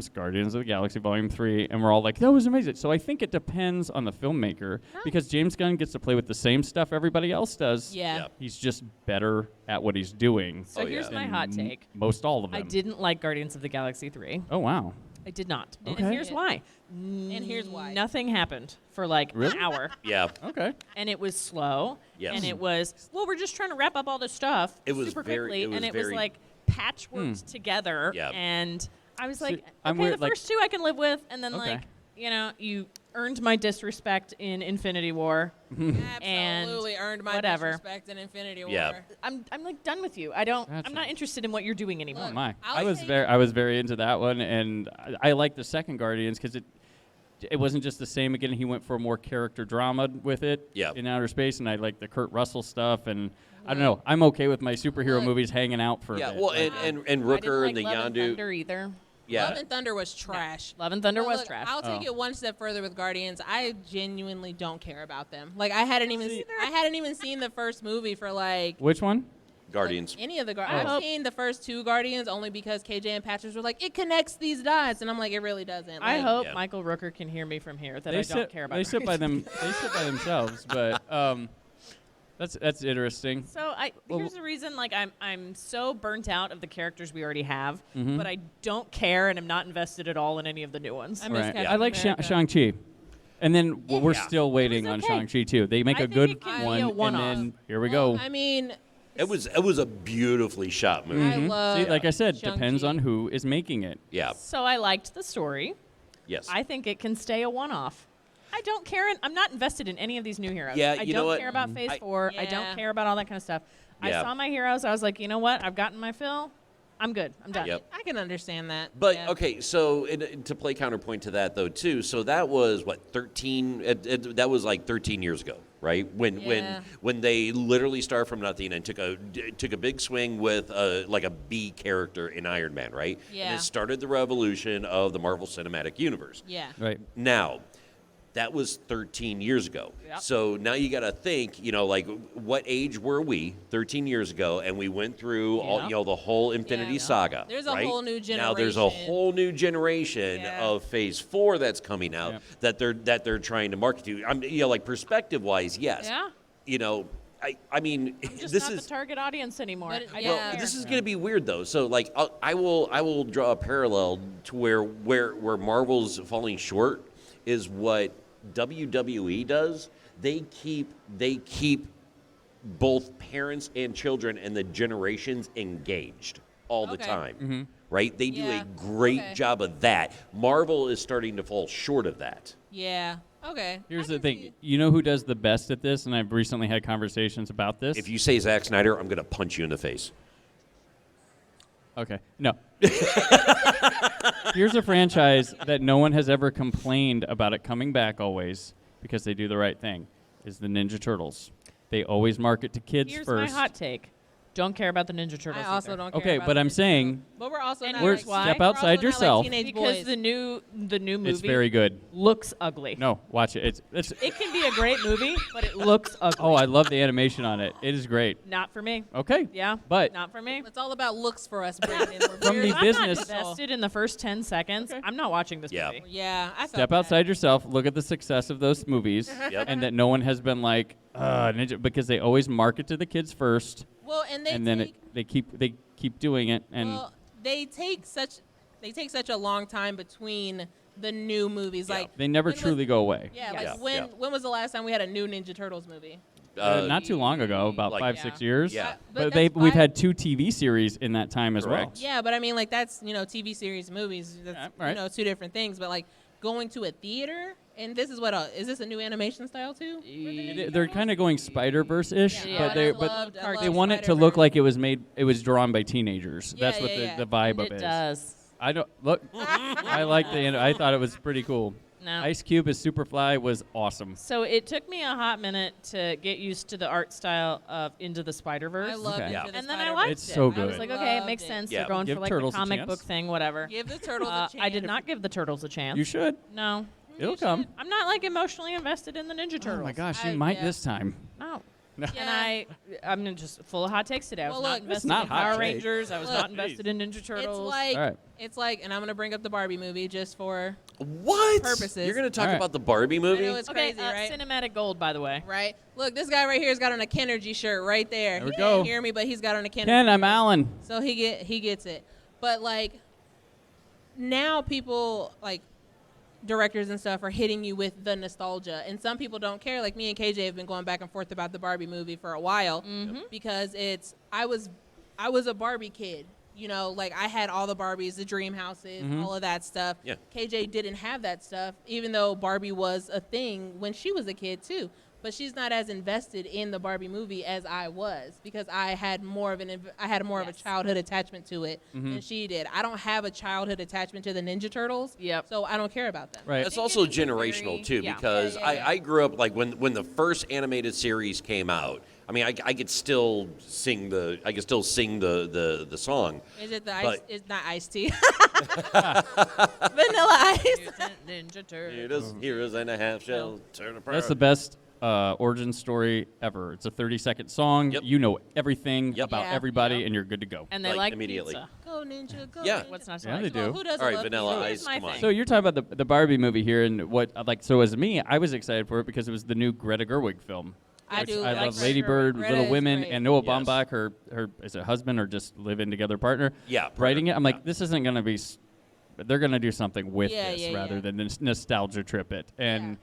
Speaker 1: Guardians of the Galaxy Volume 3, and we're all like, that was amazing. So I think it depends on the filmmaker, because James Gunn gets to play with the same stuff everybody else does.
Speaker 2: Yeah.
Speaker 3: Yeah.
Speaker 1: He's just better at what he's doing.
Speaker 5: So
Speaker 3: Oh,
Speaker 5: here's
Speaker 3: yeah.
Speaker 5: my
Speaker 1: than
Speaker 5: hot take.
Speaker 1: Most all of them.
Speaker 5: I didn't like Guardians of the Galaxy 3.
Speaker 1: Oh, wow.
Speaker 5: I did not.
Speaker 1: Okay.
Speaker 5: And here's why.
Speaker 2: And here's why.
Speaker 5: Nothing happened for like
Speaker 1: Really?
Speaker 5: an hour.
Speaker 3: Yeah.
Speaker 1: Okay.
Speaker 5: And it was slow.
Speaker 3: Yes.
Speaker 5: And it was, we're just trying to wrap up all this stuff
Speaker 3: It was
Speaker 5: super
Speaker 3: very-
Speaker 5: quickly.
Speaker 3: it was
Speaker 5: and it was
Speaker 3: very-
Speaker 5: like patchworked together.
Speaker 3: Yeah.
Speaker 5: And I was
Speaker 1: See,
Speaker 5: like,
Speaker 1: I'm
Speaker 5: okay,
Speaker 1: weird,
Speaker 5: the
Speaker 1: like-
Speaker 5: first 2 I can live with. And then,
Speaker 1: Okay.
Speaker 5: you earned my disrespect in Infinity War.
Speaker 2: Absolutely earned my
Speaker 5: whatever.
Speaker 2: disrespect in Infinity War.
Speaker 3: Yeah.
Speaker 5: I'm like done with you. I'm
Speaker 1: Gotcha.
Speaker 5: not interested in what you're doing anymore.
Speaker 1: Oh my!
Speaker 2: I'll take-
Speaker 1: I was very into that one, and I liked the second Guardians because it wasn't just the same. Again, he went for more character drama with it
Speaker 3: Yeah.
Speaker 1: in outer space, and I like the Kurt Russell stuff. And I don't know, I'm okay with my superhero
Speaker 2: Look.
Speaker 1: movies hanging out for
Speaker 3: Yeah.
Speaker 1: a bit.
Speaker 3: Well,
Speaker 1: Like,
Speaker 3: and
Speaker 5: I didn't
Speaker 3: Rooker
Speaker 5: like
Speaker 3: and the
Speaker 5: Love and
Speaker 3: Yondu.
Speaker 5: Thunder either.
Speaker 3: Yeah.
Speaker 2: Love and Thunder was trash.
Speaker 5: Love and Thunder
Speaker 2: But
Speaker 5: was
Speaker 2: look,
Speaker 5: trash.
Speaker 2: I'll take
Speaker 1: Oh.
Speaker 2: it one step further with Guardians. I genuinely don't care about them. Like I hadn't even seen the first movie for like
Speaker 1: which one?
Speaker 3: Guardians.
Speaker 2: any of the
Speaker 5: I
Speaker 2: Guardians. I've
Speaker 5: hope-
Speaker 2: seen the first 2 Guardians only because KJ and Patrick were like, it connects these dots, and I'm like, it really doesn't.
Speaker 5: I
Speaker 2: Like,
Speaker 5: hope
Speaker 3: Yeah.
Speaker 5: Michael Rooker can hear me from here that
Speaker 1: They
Speaker 5: I
Speaker 1: sit.
Speaker 5: don't care about.
Speaker 1: They sit by
Speaker 5: Guardians.
Speaker 1: them. They sit by themselves. But that's interesting.
Speaker 5: So here's the reason. Like I'm so burnt out of the characters we already have,
Speaker 1: Mhm.
Speaker 5: but I don't care and I'm not invested at all in any of the new ones.
Speaker 2: I miss
Speaker 1: Right.
Speaker 2: Captain
Speaker 1: I like
Speaker 2: America.
Speaker 1: Shang-Chi. And then we're
Speaker 3: Yeah.
Speaker 1: still waiting
Speaker 5: was
Speaker 1: on
Speaker 5: okay.
Speaker 1: Shang-Chi too. They make
Speaker 5: I
Speaker 1: a
Speaker 5: think
Speaker 1: good
Speaker 5: it can be
Speaker 1: one,
Speaker 5: a
Speaker 1: and
Speaker 5: one-off.
Speaker 1: then here we
Speaker 2: Well,
Speaker 1: go.
Speaker 2: I mean,
Speaker 3: It was a beautifully shot movie.
Speaker 2: I love.
Speaker 1: See, like I said, depends
Speaker 2: Shang-Chi.
Speaker 1: on who is making it.
Speaker 3: Yeah.
Speaker 5: So I liked the story.
Speaker 3: Yes.
Speaker 5: I think it can stay a one-off. I don't care. I'm not invested in any of these new heroes.
Speaker 3: Yeah,
Speaker 5: I
Speaker 3: you
Speaker 5: don't
Speaker 3: know what?
Speaker 5: care about Phase 4. I
Speaker 2: Yeah.
Speaker 5: don't care about all that kind of stuff.
Speaker 3: Yeah.
Speaker 5: I saw my heroes. I was like, you know what? I've gotten my fill. I'm good. I'm done.
Speaker 3: Yep.
Speaker 2: I can understand that.
Speaker 3: But
Speaker 2: yeah.
Speaker 3: okay, so to play counterpoint to that though too, so that was what 13. That was like 13 years ago, right?
Speaker 2: Yeah.
Speaker 3: When they literally started from nothing and took a big swing with like a B character in Iron Man, right? And
Speaker 2: Yeah.
Speaker 3: it started the revolution of the Marvel Cinematic Universe.
Speaker 2: Yeah.
Speaker 1: Right.
Speaker 3: Now, that was 13 years ago.
Speaker 5: Yep.
Speaker 3: So now you got to think, like what age were we 13 years ago? And we went through all,
Speaker 5: Yeah.
Speaker 3: the whole Infinity
Speaker 2: Yeah.
Speaker 3: Saga.
Speaker 2: There's a
Speaker 3: right?
Speaker 2: whole new
Speaker 3: Now there's a
Speaker 2: generation.
Speaker 3: whole new generation
Speaker 2: Yeah.
Speaker 3: of Phase 4 that's coming out
Speaker 1: Yeah.
Speaker 3: that they're trying to market to. Like perspective wise, yes.
Speaker 5: Yeah.
Speaker 3: I mean,
Speaker 5: I'm just
Speaker 3: this
Speaker 5: not
Speaker 3: is
Speaker 5: the target audience anymore.
Speaker 2: But
Speaker 5: I
Speaker 2: yeah.
Speaker 5: don't
Speaker 3: well,
Speaker 5: care.
Speaker 3: this is going to be weird though. So like, I will draw a parallel to where Marvel's falling short is what WWE does. They keep both parents and children and the generations engaged all the
Speaker 2: Okay.
Speaker 3: time. Right? They do
Speaker 2: Yeah.
Speaker 3: a great
Speaker 2: Okay.
Speaker 3: job of that. Marvel is starting to fall short of that.
Speaker 2: Yeah. Okay.
Speaker 1: Here's
Speaker 2: I
Speaker 1: the
Speaker 2: can
Speaker 1: thing.
Speaker 2: see-
Speaker 1: You know who does the best at this? And I've recently had conversations about this.
Speaker 3: If you say Zack Snyder, I'm going to punch you in the face.
Speaker 1: Okay. No. Here's a franchise that no one has ever complained about it coming back always because they do the right thing. Is the Ninja Turtles. They always market to kids
Speaker 5: Here's
Speaker 1: first.
Speaker 5: my hot take. don't care about the Ninja Turtles.
Speaker 2: I also
Speaker 5: either.
Speaker 2: don't care
Speaker 1: Okay,
Speaker 2: about
Speaker 1: but
Speaker 2: the
Speaker 1: I'm
Speaker 2: Ninja
Speaker 1: saying
Speaker 2: Turtles. But we're also
Speaker 5: And
Speaker 2: not
Speaker 5: here's
Speaker 2: like,
Speaker 5: why.
Speaker 1: step
Speaker 2: we're
Speaker 1: outside
Speaker 2: also not
Speaker 1: yourself.
Speaker 2: like teenage
Speaker 5: because
Speaker 2: boys.
Speaker 5: the new movie
Speaker 1: it's very good.
Speaker 5: looks ugly.
Speaker 1: No, watch it. It's.
Speaker 5: It can be a great movie, but it looks ugly.
Speaker 1: Oh, I love the animation on it. It is great.
Speaker 5: Not for me.
Speaker 1: Okay.
Speaker 5: Yeah,
Speaker 1: But
Speaker 5: not for me.
Speaker 2: It's all about looks for us, Brandon. We're
Speaker 1: From
Speaker 2: very
Speaker 1: the
Speaker 5: I'm
Speaker 1: business-
Speaker 5: not invested in the first 10 seconds.
Speaker 1: Okay.
Speaker 5: I'm not watching this
Speaker 3: Yeah.
Speaker 5: movie.
Speaker 2: Yeah, I felt
Speaker 1: step
Speaker 2: that.
Speaker 1: outside yourself. Look at the success of those movies,
Speaker 3: Yep.
Speaker 1: and that no one has been like Ninja, because they always market to the kids first,
Speaker 2: Well, and they
Speaker 1: and then
Speaker 2: take,
Speaker 1: they keep doing it, and
Speaker 2: well, they take such a long time between the new movies.
Speaker 3: Yeah.
Speaker 2: Like
Speaker 1: they never
Speaker 2: when was-
Speaker 1: truly go away.
Speaker 2: Yeah,
Speaker 5: Yes.
Speaker 2: like
Speaker 3: Yeah.
Speaker 2: when was the last time we had a new Ninja Turtles movie?
Speaker 1: Not too long ago, about
Speaker 3: like-
Speaker 1: 5-6 years.
Speaker 3: Yeah.
Speaker 1: But
Speaker 2: that's
Speaker 1: we've
Speaker 2: five-
Speaker 1: had 2 TV series in that time as well.
Speaker 3: Correct.
Speaker 2: Yeah, but I mean, like that's TV series, movies. That's
Speaker 1: Yeah, right.
Speaker 2: two different things. But like going to a theater, and this is what is this a new animation style too?
Speaker 1: They're kind of going Spider-Verse-ish,
Speaker 5: Yeah.
Speaker 1: but
Speaker 5: I
Speaker 1: they
Speaker 2: loved
Speaker 1: they want it to look
Speaker 2: Spider-Verse.
Speaker 1: like it was drawn by teenagers.
Speaker 2: Yeah,
Speaker 1: That's what
Speaker 2: yeah, yeah.
Speaker 1: the vibe
Speaker 5: And
Speaker 1: of
Speaker 5: it
Speaker 1: it is.
Speaker 5: does.
Speaker 1: I don't look. I like I thought it was pretty cool.
Speaker 5: No.
Speaker 1: Ice Cube as Superfly was awesome.
Speaker 5: So it took me a hot minute to get used to the art style of Into the Spider-Verse.
Speaker 2: I love
Speaker 1: Okay.
Speaker 2: it.
Speaker 3: Yeah.
Speaker 5: and then I liked
Speaker 1: It's
Speaker 5: it.
Speaker 1: so
Speaker 5: I was
Speaker 1: good.
Speaker 5: like, okay, it
Speaker 2: Loved
Speaker 5: makes
Speaker 2: it.
Speaker 5: sense.
Speaker 3: Yeah.
Speaker 5: They're going
Speaker 1: Give
Speaker 5: for like
Speaker 1: Turtles
Speaker 5: the
Speaker 1: a
Speaker 5: comic
Speaker 1: chance.
Speaker 5: book thing, whatever.
Speaker 2: Give the turtles a chance.
Speaker 5: I did not give the Turtles a chance.
Speaker 1: You should.
Speaker 5: No.
Speaker 1: It'll come.
Speaker 5: I'm not like emotionally invested in the Ninja Turtles.
Speaker 1: Oh my gosh, you
Speaker 2: I-
Speaker 1: might
Speaker 2: yeah.
Speaker 1: this time.
Speaker 5: No.
Speaker 2: Yeah.
Speaker 5: And I'm just full of hot takes today. I was
Speaker 2: Well,
Speaker 5: not
Speaker 2: look,
Speaker 5: invested
Speaker 1: not
Speaker 5: in
Speaker 1: hot
Speaker 5: Power
Speaker 1: take.
Speaker 5: Rangers. I was
Speaker 2: Look.
Speaker 5: not invested in Ninja Turtles.
Speaker 2: It's like, and I'm gonna bring up the Barbie movie just for
Speaker 3: What?
Speaker 2: Purposes.
Speaker 3: You're gonna talk
Speaker 1: All right.
Speaker 3: about the Barbie movie?
Speaker 2: I know it's
Speaker 5: okay,
Speaker 2: crazy, right?
Speaker 5: Cinematic Gold, by the way.
Speaker 2: Right. Look, this guy right here has got on a Kennergy shirt right there.
Speaker 1: There we
Speaker 2: He
Speaker 1: go.
Speaker 2: can't hear me, but he's got on a Kennergy.
Speaker 1: Ken, I'm
Speaker 2: shirt.
Speaker 1: Alan.
Speaker 2: So he gets it. But like now people like directors and stuff are hitting you with the nostalgia, and some people don't care. Like me and KJ have been going back and forth about the Barbie movie for a while because I was a Barbie kid. Like I had all the Barbies, the dream houses, all of that stuff.
Speaker 3: Yeah.
Speaker 2: KJ didn't have that stuff, even though Barbie was a thing when she was a kid too. But she's not as invested in the Barbie movie as I was because I had more of a childhood attachment to it than she did. I don't have a childhood attachment to the Ninja Turtles.
Speaker 5: Yep.
Speaker 2: So I don't care about them.
Speaker 1: Right.
Speaker 3: It's also generational too,
Speaker 5: yeah.
Speaker 3: because
Speaker 2: Yeah, yeah, yeah.
Speaker 3: I grew up like when the first animated series came out. I mean, I could still sing the song.
Speaker 2: Is it
Speaker 3: But-
Speaker 2: it's not iced tea. Vanilla Ice.
Speaker 5: Ninja Turtles.
Speaker 3: Heroes and a half shell. Turn apart.
Speaker 1: That's the best origin story ever. It's a 30-second song.
Speaker 3: Yep.
Speaker 1: You know everything
Speaker 3: Yep.
Speaker 1: about
Speaker 2: Yeah.
Speaker 1: everybody,
Speaker 5: Yep.
Speaker 1: and you're good to go.
Speaker 5: And they
Speaker 3: Like,
Speaker 5: like
Speaker 3: immediately.
Speaker 5: pizza.
Speaker 2: Go Ninja, go
Speaker 3: Yeah.
Speaker 2: Ninja.
Speaker 5: What's not to
Speaker 1: Yeah,
Speaker 5: like?
Speaker 1: they do.
Speaker 2: Well, who doesn't
Speaker 3: All right,
Speaker 2: love
Speaker 3: Vanilla
Speaker 2: pizza?
Speaker 3: Ice.
Speaker 5: Here's my
Speaker 3: Come on.
Speaker 5: thing.
Speaker 1: So you're talking about the Barbie movie here, and what like so as me, I was excited for it because it was the new Greta Gerwig film.
Speaker 2: I
Speaker 1: which
Speaker 2: do.
Speaker 1: I
Speaker 2: like
Speaker 1: love
Speaker 2: Greta
Speaker 1: Lady
Speaker 2: Gerwig.
Speaker 1: Bird,
Speaker 2: Greta
Speaker 1: Little
Speaker 2: is
Speaker 1: Women,
Speaker 2: great.
Speaker 1: and Noah
Speaker 3: Yes.
Speaker 1: Baumbach, her is it husband or just live-in together partner?
Speaker 3: Yeah, partner,
Speaker 1: writing it. I'm like,
Speaker 3: yeah.
Speaker 1: this isn't gonna be. They're gonna do something with
Speaker 2: Yeah,
Speaker 1: this
Speaker 2: yeah,
Speaker 1: rather
Speaker 2: yeah.
Speaker 1: than nostalgia trip it, and
Speaker 2: Yeah.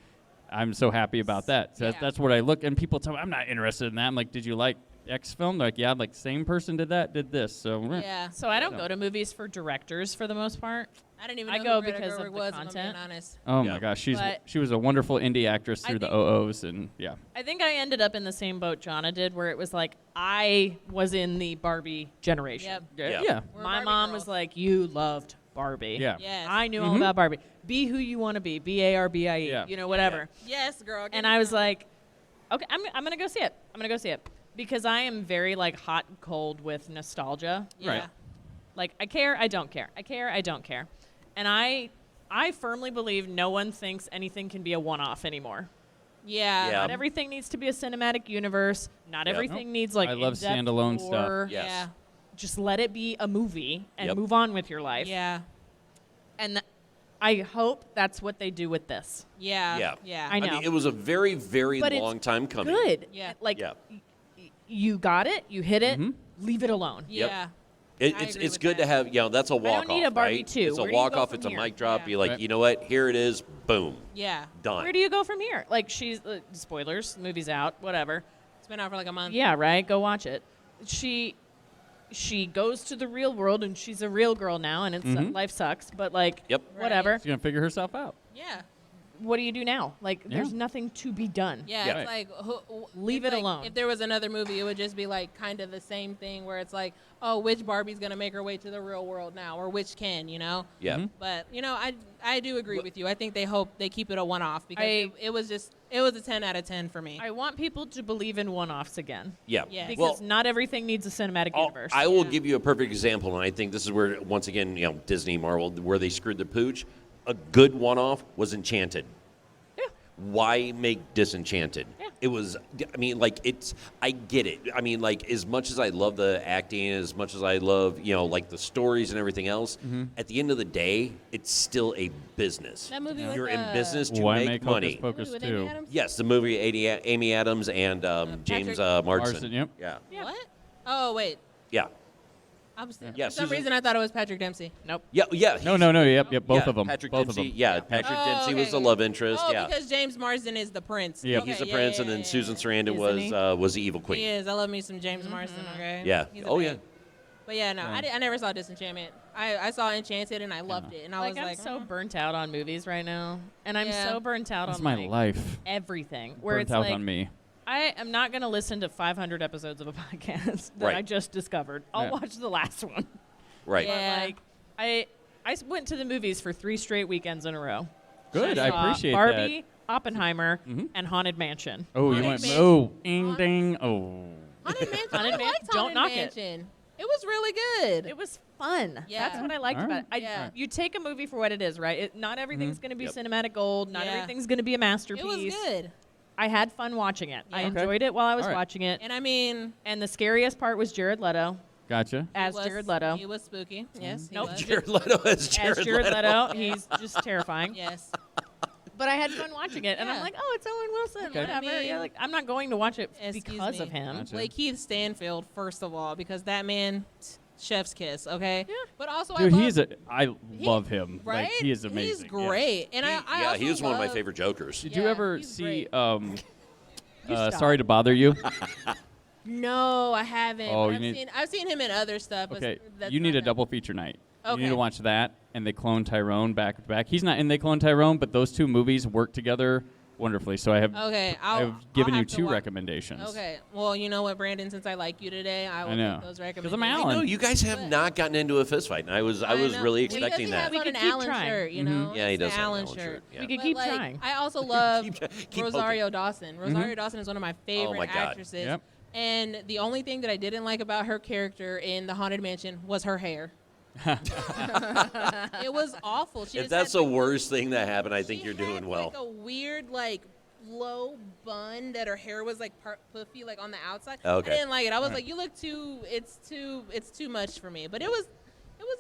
Speaker 1: I'm so happy about that. So
Speaker 2: Yeah.
Speaker 1: that's what I look. And people tell me I'm not interested in that. I'm like, did you like X film? They're like, yeah. I'm like, same person did this. So
Speaker 2: Yeah.
Speaker 5: So I don't go to movies for directors for the most part.
Speaker 2: I didn't even
Speaker 5: I
Speaker 2: know
Speaker 5: go
Speaker 2: who Greta
Speaker 5: because of
Speaker 2: Gerwig
Speaker 5: the
Speaker 2: was, if I'm being
Speaker 5: content.
Speaker 2: honest.
Speaker 1: Oh
Speaker 3: Yeah.
Speaker 1: my gosh,
Speaker 5: But-
Speaker 1: she was a wonderful indie actress
Speaker 5: I
Speaker 1: through the
Speaker 5: think-
Speaker 1: OOs, and yeah.
Speaker 5: I think I ended up in the same boat Jonna did, where it was like I was in the Barbie generation.
Speaker 2: Yep.
Speaker 3: Yeah.
Speaker 2: We're
Speaker 5: My
Speaker 2: Barbie
Speaker 5: mom
Speaker 2: girls.
Speaker 5: was like, "You loved Barbie."
Speaker 1: Yeah.
Speaker 2: Yes.
Speaker 5: I knew all about Barbie. Be who you want to be. BARBIE.
Speaker 1: Yeah.
Speaker 5: Whatever.
Speaker 2: Yes, girl. give
Speaker 5: And
Speaker 2: me
Speaker 5: I was
Speaker 2: some.
Speaker 5: like, okay, I'm gonna go see it. I'm gonna go see it because I am very like hot and cold with nostalgia.
Speaker 2: yeah.
Speaker 1: Right.
Speaker 5: Like I care, I don't care. I care, I don't care. And I firmly believe no one thinks anything can be a one-off anymore.
Speaker 2: Yeah.
Speaker 3: Yeah.
Speaker 5: Not everything needs to be a cinematic universe. Not
Speaker 3: Yep.
Speaker 5: everything needs like
Speaker 1: I love
Speaker 5: in-depth
Speaker 1: standalone stuff.
Speaker 5: lore.
Speaker 3: Yes.
Speaker 2: Yeah.
Speaker 5: Just let it be a movie and
Speaker 3: Yep.
Speaker 5: move on with your life.
Speaker 2: Yeah.
Speaker 5: And I hope that's what they do with this.
Speaker 2: Yeah.
Speaker 3: Yeah.
Speaker 2: Yeah.
Speaker 5: I know.
Speaker 3: mean, it was a very, very
Speaker 5: But it's
Speaker 3: long time coming.
Speaker 5: Good.
Speaker 2: Yeah.
Speaker 5: Like
Speaker 3: Yeah.
Speaker 5: you got it, you hit it, leave it alone.
Speaker 3: Yep.
Speaker 2: Yeah.
Speaker 3: It,
Speaker 2: I
Speaker 3: it's
Speaker 2: agree
Speaker 3: it's
Speaker 2: with
Speaker 3: good
Speaker 2: that.
Speaker 3: to have, that's a walk off,
Speaker 5: need a Barbie
Speaker 3: right?
Speaker 5: too.
Speaker 3: It's a
Speaker 5: Where do you
Speaker 3: walk
Speaker 5: go
Speaker 3: off,
Speaker 5: from
Speaker 3: it's a
Speaker 5: here?
Speaker 3: mic drop.
Speaker 2: Yeah.
Speaker 3: Be like,
Speaker 1: Right.
Speaker 3: you know what? Here it is. Boom.
Speaker 2: Yeah.
Speaker 3: Done.
Speaker 5: Where do you go from here? Like she's spoilers, the movie's out, whatever.
Speaker 2: It's been out for like a month.
Speaker 5: Yeah, right. Go watch it. She goes to the real world and she's a real girl now, and it's life sucks, but like
Speaker 3: Yep.
Speaker 5: whatever.
Speaker 1: She's gonna figure herself out.
Speaker 2: Yeah.
Speaker 5: what do you do now? Like, there's nothing to be done.
Speaker 2: Yeah,
Speaker 3: Yeah.
Speaker 2: it's like
Speaker 5: Leave
Speaker 2: it's
Speaker 5: it
Speaker 2: like,
Speaker 5: alone.
Speaker 2: If there was another movie, it would just be like kind of the same thing where it's like, oh, which Barbie's gonna make her way to the real world now, or which Ken, you know?
Speaker 3: Yeah.
Speaker 2: But I do agree with you. I think they hope they keep it a one-off because it was a 10 out of 10 for me.
Speaker 5: I want people to believe in one-offs again.
Speaker 3: Yeah.
Speaker 2: Yes.
Speaker 5: Because not everything needs a cinematic universe.
Speaker 3: I will give you a perfect example, and I think this is where, once again, Disney, Marvel, where they screwed the pooch. A good one-off was Enchanted.
Speaker 5: Yeah.
Speaker 3: Why make Disenchanted?
Speaker 5: Yeah.
Speaker 3: It was, I mean, like, I get it. I mean, like, as much as I love the acting, as much as I love, like, the stories and everything else, at the end of the day, it's still a business.
Speaker 2: That movie with
Speaker 3: You're in business to
Speaker 1: Why
Speaker 3: make
Speaker 1: make
Speaker 3: money.
Speaker 1: Hocus Pocus
Speaker 2: With Amy
Speaker 1: 2?
Speaker 2: Adams?
Speaker 3: Yes, the movie Amy Adams and James Marsden.
Speaker 1: Marsden, yep.
Speaker 3: Yeah.
Speaker 5: Yeah.
Speaker 2: What? Oh wait.
Speaker 3: Yeah.
Speaker 2: For some
Speaker 3: Susan-
Speaker 2: reason I thought it was Patrick Dempsey.
Speaker 5: Nope.
Speaker 3: Yeah.
Speaker 1: No. Yep. Both
Speaker 3: Yeah,
Speaker 1: of them.
Speaker 3: Patrick
Speaker 1: Both
Speaker 3: Dempsey.
Speaker 1: of them.
Speaker 3: Yeah, Patrick Dempsey was the
Speaker 2: okay.
Speaker 3: love interest.
Speaker 2: Oh,
Speaker 3: yeah.
Speaker 2: because James Marsden is the prince.
Speaker 1: Yep.
Speaker 2: Okay,
Speaker 3: He's the
Speaker 2: yeah,
Speaker 3: prince,
Speaker 2: yeah,
Speaker 3: and then
Speaker 2: yeah,
Speaker 3: Susan
Speaker 2: yeah.
Speaker 3: Sarandon was the evil
Speaker 2: He
Speaker 3: queen.
Speaker 2: is. I love me some James Marsden. Okay.
Speaker 3: Yeah.
Speaker 2: He's a
Speaker 3: Oh,
Speaker 2: babe.
Speaker 3: yeah.
Speaker 2: But yeah, no, I never saw Disenchantment. I saw Enchanted and I loved it, and I was
Speaker 5: I'm
Speaker 2: like,
Speaker 5: so burnt out on movies right now. And I'm
Speaker 2: Yeah.
Speaker 5: so burnt out
Speaker 1: That's
Speaker 5: on
Speaker 1: my
Speaker 5: like,
Speaker 1: life.
Speaker 5: everything. Where
Speaker 1: Burnt
Speaker 5: it's
Speaker 1: out
Speaker 5: like,
Speaker 1: on me.
Speaker 5: I am not going to listen to 500 episodes of a podcast that
Speaker 3: Right.
Speaker 5: I just discovered. I'll
Speaker 1: Yeah.
Speaker 5: watch the last one.
Speaker 3: Right.
Speaker 2: Yeah.
Speaker 5: But like, I went to the movies for 3 straight weekends in a row.
Speaker 1: Good. I
Speaker 5: saw
Speaker 1: appreciate
Speaker 5: Barbie,
Speaker 1: that.
Speaker 5: Oppenheimer, and Haunted Mansion.
Speaker 1: Oh, you
Speaker 2: Haunted
Speaker 1: went.
Speaker 2: Mansion.
Speaker 1: Oh, ding ding. Oh.
Speaker 2: Haunted Mansion.
Speaker 5: Haunted
Speaker 2: I
Speaker 5: Man-
Speaker 2: liked
Speaker 5: don't
Speaker 2: Haunted
Speaker 5: knock it.
Speaker 2: Mansion. It was really good.
Speaker 5: It was fun.
Speaker 2: Yeah.
Speaker 5: That's what I liked
Speaker 1: All
Speaker 5: about it.
Speaker 1: right.
Speaker 2: Yeah.
Speaker 5: You take a movie for what it is, right? Not everything's going to be
Speaker 3: Yep.
Speaker 5: cinematic gold. Not
Speaker 2: Yeah.
Speaker 5: everything's going to be a masterpiece.
Speaker 2: It was good.
Speaker 5: I had fun watching it. I
Speaker 2: Yeah.
Speaker 1: Okay.
Speaker 5: enjoyed it while I was
Speaker 1: All right.
Speaker 5: watching it.
Speaker 2: And I mean,
Speaker 5: And the scariest part was Jared Leto
Speaker 1: Gotcha.
Speaker 5: as
Speaker 2: he was-
Speaker 5: Jared Leto.
Speaker 2: He was spooky. Yes. He
Speaker 5: Nope.
Speaker 2: was.
Speaker 3: Jared Leto as
Speaker 5: As Jared Leto, he's just terrifying.
Speaker 2: Yes.
Speaker 5: But I had fun watching it, and I'm
Speaker 2: Yeah.
Speaker 5: like, oh, it's Owen Wilson.
Speaker 1: Okay.
Speaker 5: Whatever.
Speaker 2: I mean,
Speaker 5: yeah, like I'm not going to watch it
Speaker 2: excuse
Speaker 5: because
Speaker 2: me.
Speaker 5: of him.
Speaker 1: Gotcha.
Speaker 2: Lakeith Stanfield, first of all, because that man, chef's kiss, okay?
Speaker 5: Yeah.
Speaker 2: But also,
Speaker 1: Dude,
Speaker 2: I
Speaker 1: love him.
Speaker 2: right?
Speaker 1: Like, he is amazing.
Speaker 2: He's
Speaker 1: yeah.
Speaker 2: great, and I
Speaker 3: Yeah,
Speaker 2: also
Speaker 3: he was one of my
Speaker 2: love-
Speaker 3: favorite Jokers.
Speaker 1: Did you
Speaker 2: Yeah,
Speaker 1: ever
Speaker 2: he's
Speaker 1: see?
Speaker 2: great.
Speaker 5: stop.
Speaker 1: Sorry to bother you.
Speaker 2: No, I haven't.
Speaker 1: Oh,
Speaker 2: but
Speaker 1: you need-
Speaker 2: I've seen him in other stuff. but
Speaker 1: Okay,
Speaker 2: that's
Speaker 1: you need
Speaker 2: not
Speaker 1: a
Speaker 2: him.
Speaker 1: double feature night. You need
Speaker 2: Okay.
Speaker 1: to watch that and They Clone Tyrone back to back. He's not in They Clone Tyrone, but those two movies work together wonderfully. So I have
Speaker 2: Okay,
Speaker 1: I've given
Speaker 2: I'll
Speaker 1: you
Speaker 2: have to
Speaker 1: 2
Speaker 2: watch-
Speaker 1: recommendations.
Speaker 2: Okay, well, you know what, Brandon? Since I like you today, I will
Speaker 1: know.
Speaker 2: take those
Speaker 1: 'Cause
Speaker 2: recommendations.
Speaker 1: I'm
Speaker 3: I
Speaker 1: Alan.
Speaker 3: know you guys have
Speaker 2: But-
Speaker 3: not gotten into a fist fight, and I was
Speaker 2: know.
Speaker 3: really
Speaker 2: Because
Speaker 3: expecting
Speaker 2: he
Speaker 3: that.
Speaker 2: has
Speaker 5: We
Speaker 2: on
Speaker 5: could
Speaker 2: an
Speaker 5: keep
Speaker 2: Allen
Speaker 5: trying.
Speaker 2: shirt, you know?
Speaker 3: Yeah, he
Speaker 2: It's the
Speaker 3: does have an
Speaker 2: Allen
Speaker 3: Allen
Speaker 2: shirt.
Speaker 3: shirt. Yeah.
Speaker 5: We could
Speaker 2: But,
Speaker 5: keep
Speaker 2: like,
Speaker 5: trying.
Speaker 2: I also love
Speaker 3: keep
Speaker 2: Rosario Dawson. Rosario Dawson is one of my favorite
Speaker 3: my God.
Speaker 2: actresses.
Speaker 1: Yep.
Speaker 2: And the only thing that I didn't like about her character in The Haunted Mansion was her hair. It was awful. She
Speaker 3: If
Speaker 2: just
Speaker 3: that's
Speaker 2: had,
Speaker 3: the
Speaker 2: like,
Speaker 3: worst thing that happened, I think
Speaker 2: she
Speaker 3: you're
Speaker 2: had,
Speaker 3: doing well.
Speaker 2: Like a weird, like low bun that her hair was like puffy, like on the outside.
Speaker 3: Okay.
Speaker 2: I didn't like it. I was like, you look too. It's too much for me. But it was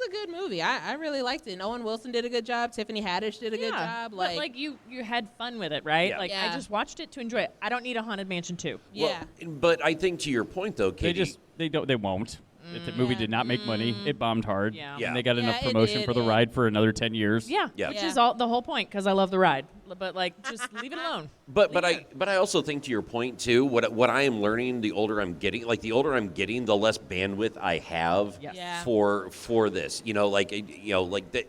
Speaker 2: a good movie. I really liked it. And Owen Wilson did a good job. Tiffany Haddish did a good job.
Speaker 5: but like you had fun with it, right?
Speaker 3: Yeah.
Speaker 5: Like
Speaker 2: Yeah.
Speaker 5: I just watched it to enjoy it. I don't need a Haunted Mansion 2.
Speaker 2: yeah.
Speaker 3: Well, but I think to your point, though,
Speaker 1: They
Speaker 3: Katie,
Speaker 1: they won't. If the movie
Speaker 2: Yeah.
Speaker 1: did not make money. It bombed hard.
Speaker 5: Yeah.
Speaker 3: Yeah.
Speaker 1: And they got
Speaker 2: Yeah,
Speaker 1: enough
Speaker 2: it
Speaker 1: promotion
Speaker 2: did,
Speaker 1: for the
Speaker 2: and-
Speaker 1: ride for another 10 years.
Speaker 5: Yeah,
Speaker 3: Yeah.
Speaker 5: which
Speaker 2: Yeah.
Speaker 5: is the whole point because I love the ride. But like, just leave it alone.
Speaker 3: But I also think to your point too. What I am learning, the older I'm getting, the less bandwidth I have
Speaker 5: Yes.
Speaker 2: Yeah.
Speaker 3: for this. Like that.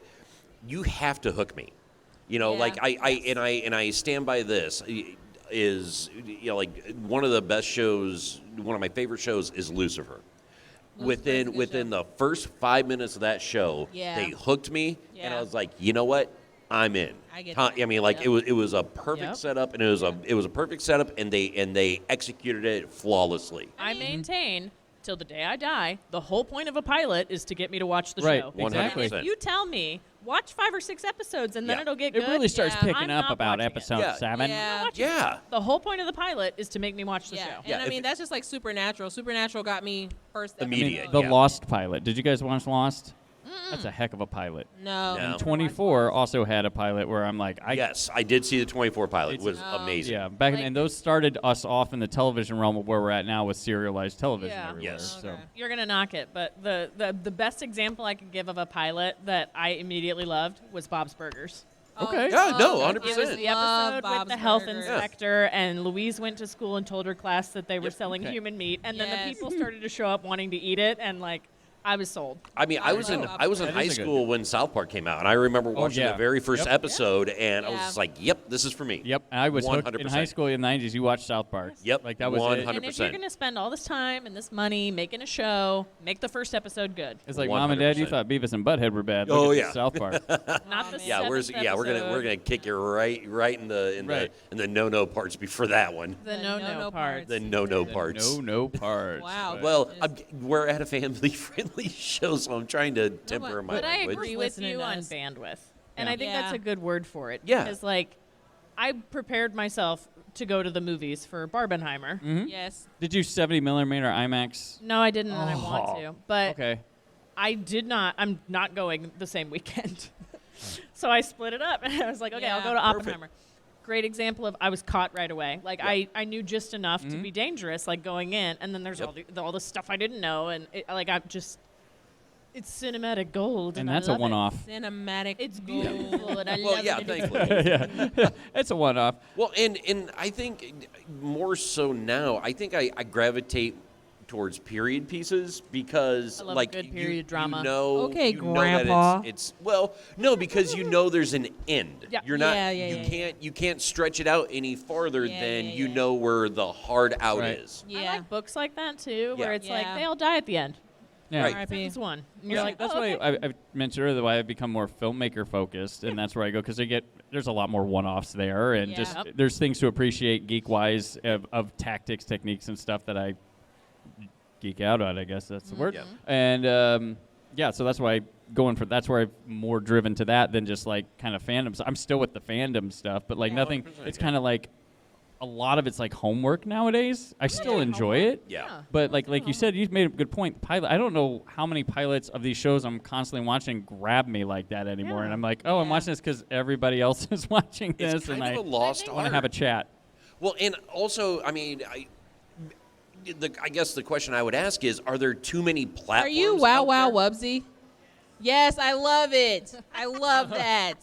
Speaker 3: You have to hook me.
Speaker 2: Yeah.
Speaker 3: Like I stand by this. Is like one of the best shows. One of my favorite shows is Lucifer.
Speaker 2: Lucifer's a good
Speaker 3: Within
Speaker 2: show.
Speaker 3: the first 5 minutes of that show,
Speaker 2: Yeah.
Speaker 3: they hooked me, and I
Speaker 2: Yeah.
Speaker 3: was like, you know what, I'm in.
Speaker 2: I get
Speaker 3: Huh,
Speaker 2: that.
Speaker 3: I mean, like
Speaker 2: Yep.
Speaker 3: it was a perfect
Speaker 5: Yep.
Speaker 3: setup, and it was a perfect setup, and they executed it flawlessly.
Speaker 5: I maintain till the day I die, the whole point of a pilot is to get me to watch the
Speaker 1: Right,
Speaker 5: show.
Speaker 3: 100%.
Speaker 5: And if you tell me watch 5 or 6 episodes and then
Speaker 3: Yeah.
Speaker 5: it'll get
Speaker 1: It
Speaker 5: good,
Speaker 1: really starts
Speaker 2: Yeah.
Speaker 1: picking
Speaker 5: I'm
Speaker 1: up
Speaker 5: not
Speaker 1: about
Speaker 5: watching it.
Speaker 1: episode
Speaker 3: Yeah.
Speaker 1: 7.
Speaker 2: Yeah.
Speaker 3: Yeah,
Speaker 5: the whole point of the pilot is to make me watch the
Speaker 2: Yeah.
Speaker 5: show.
Speaker 2: And
Speaker 3: Yeah,
Speaker 2: I
Speaker 3: if
Speaker 2: mean,
Speaker 3: it-
Speaker 2: that's just like Supernatural. Supernatural got me first episode.
Speaker 3: Immediate,
Speaker 1: The
Speaker 3: yeah.
Speaker 1: Lost pilot. Did you guys watch Lost? That's a heck of a pilot.
Speaker 2: No.
Speaker 3: No.
Speaker 1: And 24 also had a pilot where I'm like,
Speaker 3: yes, I did see the 24 pilot. It
Speaker 1: It's-
Speaker 3: was
Speaker 2: Oh.
Speaker 3: amazing.
Speaker 1: yeah, back
Speaker 2: Like-
Speaker 1: and those started us off in the television realm of where we're at now with serialized television
Speaker 5: Yeah.
Speaker 1: everywhere.
Speaker 3: Yes.
Speaker 1: So
Speaker 2: Okay.
Speaker 5: You're gonna knock it, but the best example I could give of a pilot that I immediately loved was Bob's Burgers.
Speaker 1: Okay.
Speaker 3: Yeah, no,
Speaker 2: Oh,
Speaker 3: 100%.
Speaker 5: It was the
Speaker 2: Love
Speaker 5: episode
Speaker 2: Bob's
Speaker 5: with the health
Speaker 2: Burgers.
Speaker 5: inspector, and Louise went to school and told her class that they were selling
Speaker 1: Okay.
Speaker 5: human meat, and then the
Speaker 2: Yes.
Speaker 5: people started to show up wanting to eat it, and like I was sold.
Speaker 3: I mean, I was in
Speaker 2: That
Speaker 3: high
Speaker 1: is a good
Speaker 3: school when South Park came out, and I remember watching
Speaker 1: yeah.
Speaker 3: the very first
Speaker 1: Yep.
Speaker 3: episode, and I was
Speaker 2: Yeah.
Speaker 3: just like, "Yep, this is for me."
Speaker 1: Yep, I was hooked in
Speaker 3: 100%.
Speaker 1: high school in the 90s. You watched South Park.
Speaker 3: Yep,
Speaker 1: Like that was it.
Speaker 3: 100%.
Speaker 5: And if you're going to spend all this time and this money making a show, make the first episode good.
Speaker 1: It's like Mom and Dad, you
Speaker 3: 100%.
Speaker 1: thought Beavis and Butthead were bad. Look
Speaker 3: Oh,
Speaker 1: at
Speaker 3: yeah.
Speaker 1: this South Park.
Speaker 5: Not the
Speaker 3: Yeah, we're
Speaker 5: seventh
Speaker 3: we're
Speaker 5: episode.
Speaker 3: gonna kick you right in the
Speaker 1: Right.
Speaker 3: no parts before that one.
Speaker 5: The
Speaker 2: The
Speaker 5: no
Speaker 2: no-no
Speaker 5: part.
Speaker 3: The no parts.
Speaker 1: No parts.
Speaker 2: Wow.
Speaker 1: But-
Speaker 3: Well, we're at a family-friendly show, so I'm trying to temper my
Speaker 5: But I
Speaker 3: language.
Speaker 5: agree with
Speaker 2: Listening
Speaker 5: you
Speaker 2: to
Speaker 5: on
Speaker 2: us.
Speaker 5: bandwidth. And
Speaker 1: Yeah.
Speaker 5: I think
Speaker 2: Yeah.
Speaker 5: that's a good word for it.
Speaker 3: Yeah.
Speaker 5: Because, like, I prepared myself to go to the movies for Barbenheimer.
Speaker 2: Yes.
Speaker 1: Did you 70 millimeter IMAX?
Speaker 5: No, I didn't, and I want to. But
Speaker 1: Okay.
Speaker 5: I did not. I'm not going the same weekend. So I split it up, and I was like, okay, I'll
Speaker 2: Yeah.
Speaker 5: go to
Speaker 3: Perfect.
Speaker 5: Oppenheimer. Great example of I was caught right away. Like, I knew just enough to be dangerous, like, going in. And then there's
Speaker 3: Yep.
Speaker 5: all the stuff I didn't know. And, I'm just, it's cinematic gold.
Speaker 1: And
Speaker 5: I
Speaker 1: that's a
Speaker 5: love it.
Speaker 1: one-off.
Speaker 2: Cinematic.
Speaker 5: It's
Speaker 2: gold.
Speaker 5: beautiful, and I
Speaker 3: Well,
Speaker 5: love
Speaker 3: yeah,
Speaker 5: it.
Speaker 3: thankfully.
Speaker 1: Yeah, it's a one-off.
Speaker 3: Well, and I think more so now, I think I gravitate towards period pieces because
Speaker 5: I love a
Speaker 3: like
Speaker 5: good period
Speaker 3: you
Speaker 5: drama.
Speaker 3: know,
Speaker 2: Okay,
Speaker 3: you know
Speaker 2: Grandpa.
Speaker 3: that it's well, no, because you know there's an end.
Speaker 5: Yeah.
Speaker 3: You're not
Speaker 2: Yeah, yeah,
Speaker 3: you
Speaker 2: yeah.
Speaker 3: you can't stretch it out any farther
Speaker 2: Yeah,
Speaker 3: than
Speaker 2: yeah,
Speaker 3: you
Speaker 2: yeah.
Speaker 3: know where the hard out
Speaker 1: Right.
Speaker 3: is.
Speaker 5: I
Speaker 2: Yeah.
Speaker 5: like books like that too,
Speaker 3: Yeah.
Speaker 5: where it's like
Speaker 2: Yeah.
Speaker 5: they all die at the end.
Speaker 1: Yeah.
Speaker 3: Right.
Speaker 2: R.I.P.
Speaker 5: Sentence one. And
Speaker 1: Yeah,
Speaker 5: you're like,
Speaker 1: that's
Speaker 5: oh,
Speaker 1: why
Speaker 5: okay.
Speaker 1: I mentioned earlier why I've become more filmmaker focused, and that's where I go because there's a lot more one-offs there, and
Speaker 2: Yeah.
Speaker 1: just
Speaker 5: Yep.
Speaker 1: there's things to appreciate geek-wise of tactics, techniques, and stuff that I geek out on. I guess that's the word.
Speaker 3: Yeah.
Speaker 1: And yeah, so that's why that's where I'm more driven to that than just like kind of fandoms. I'm still with the fandom stuff, but like
Speaker 2: Yeah.
Speaker 1: nothing.
Speaker 3: 100%,
Speaker 1: It's
Speaker 3: yeah.
Speaker 1: kind of like a lot of it's like homework nowadays. I still
Speaker 2: Yeah,
Speaker 1: enjoy
Speaker 2: homework.
Speaker 1: it.
Speaker 3: Yeah.
Speaker 1: But like you said, you've made a good point. Pilot. I don't know how many pilots of these shows I'm constantly watching grab me like that anymore.
Speaker 5: Yeah.
Speaker 1: And I'm like, oh, I'm
Speaker 2: Yeah.
Speaker 1: watching this because everybody else is watching this,
Speaker 3: It's kind
Speaker 1: and
Speaker 3: of a lost
Speaker 1: want to
Speaker 3: art.
Speaker 1: have a chat.
Speaker 3: Well, and also, I mean, I guess the question I would ask is, are there too many platforms?
Speaker 2: Are you Wow
Speaker 3: out
Speaker 2: Wow
Speaker 3: there?
Speaker 2: Wubsy? Yes, I love it. I love that.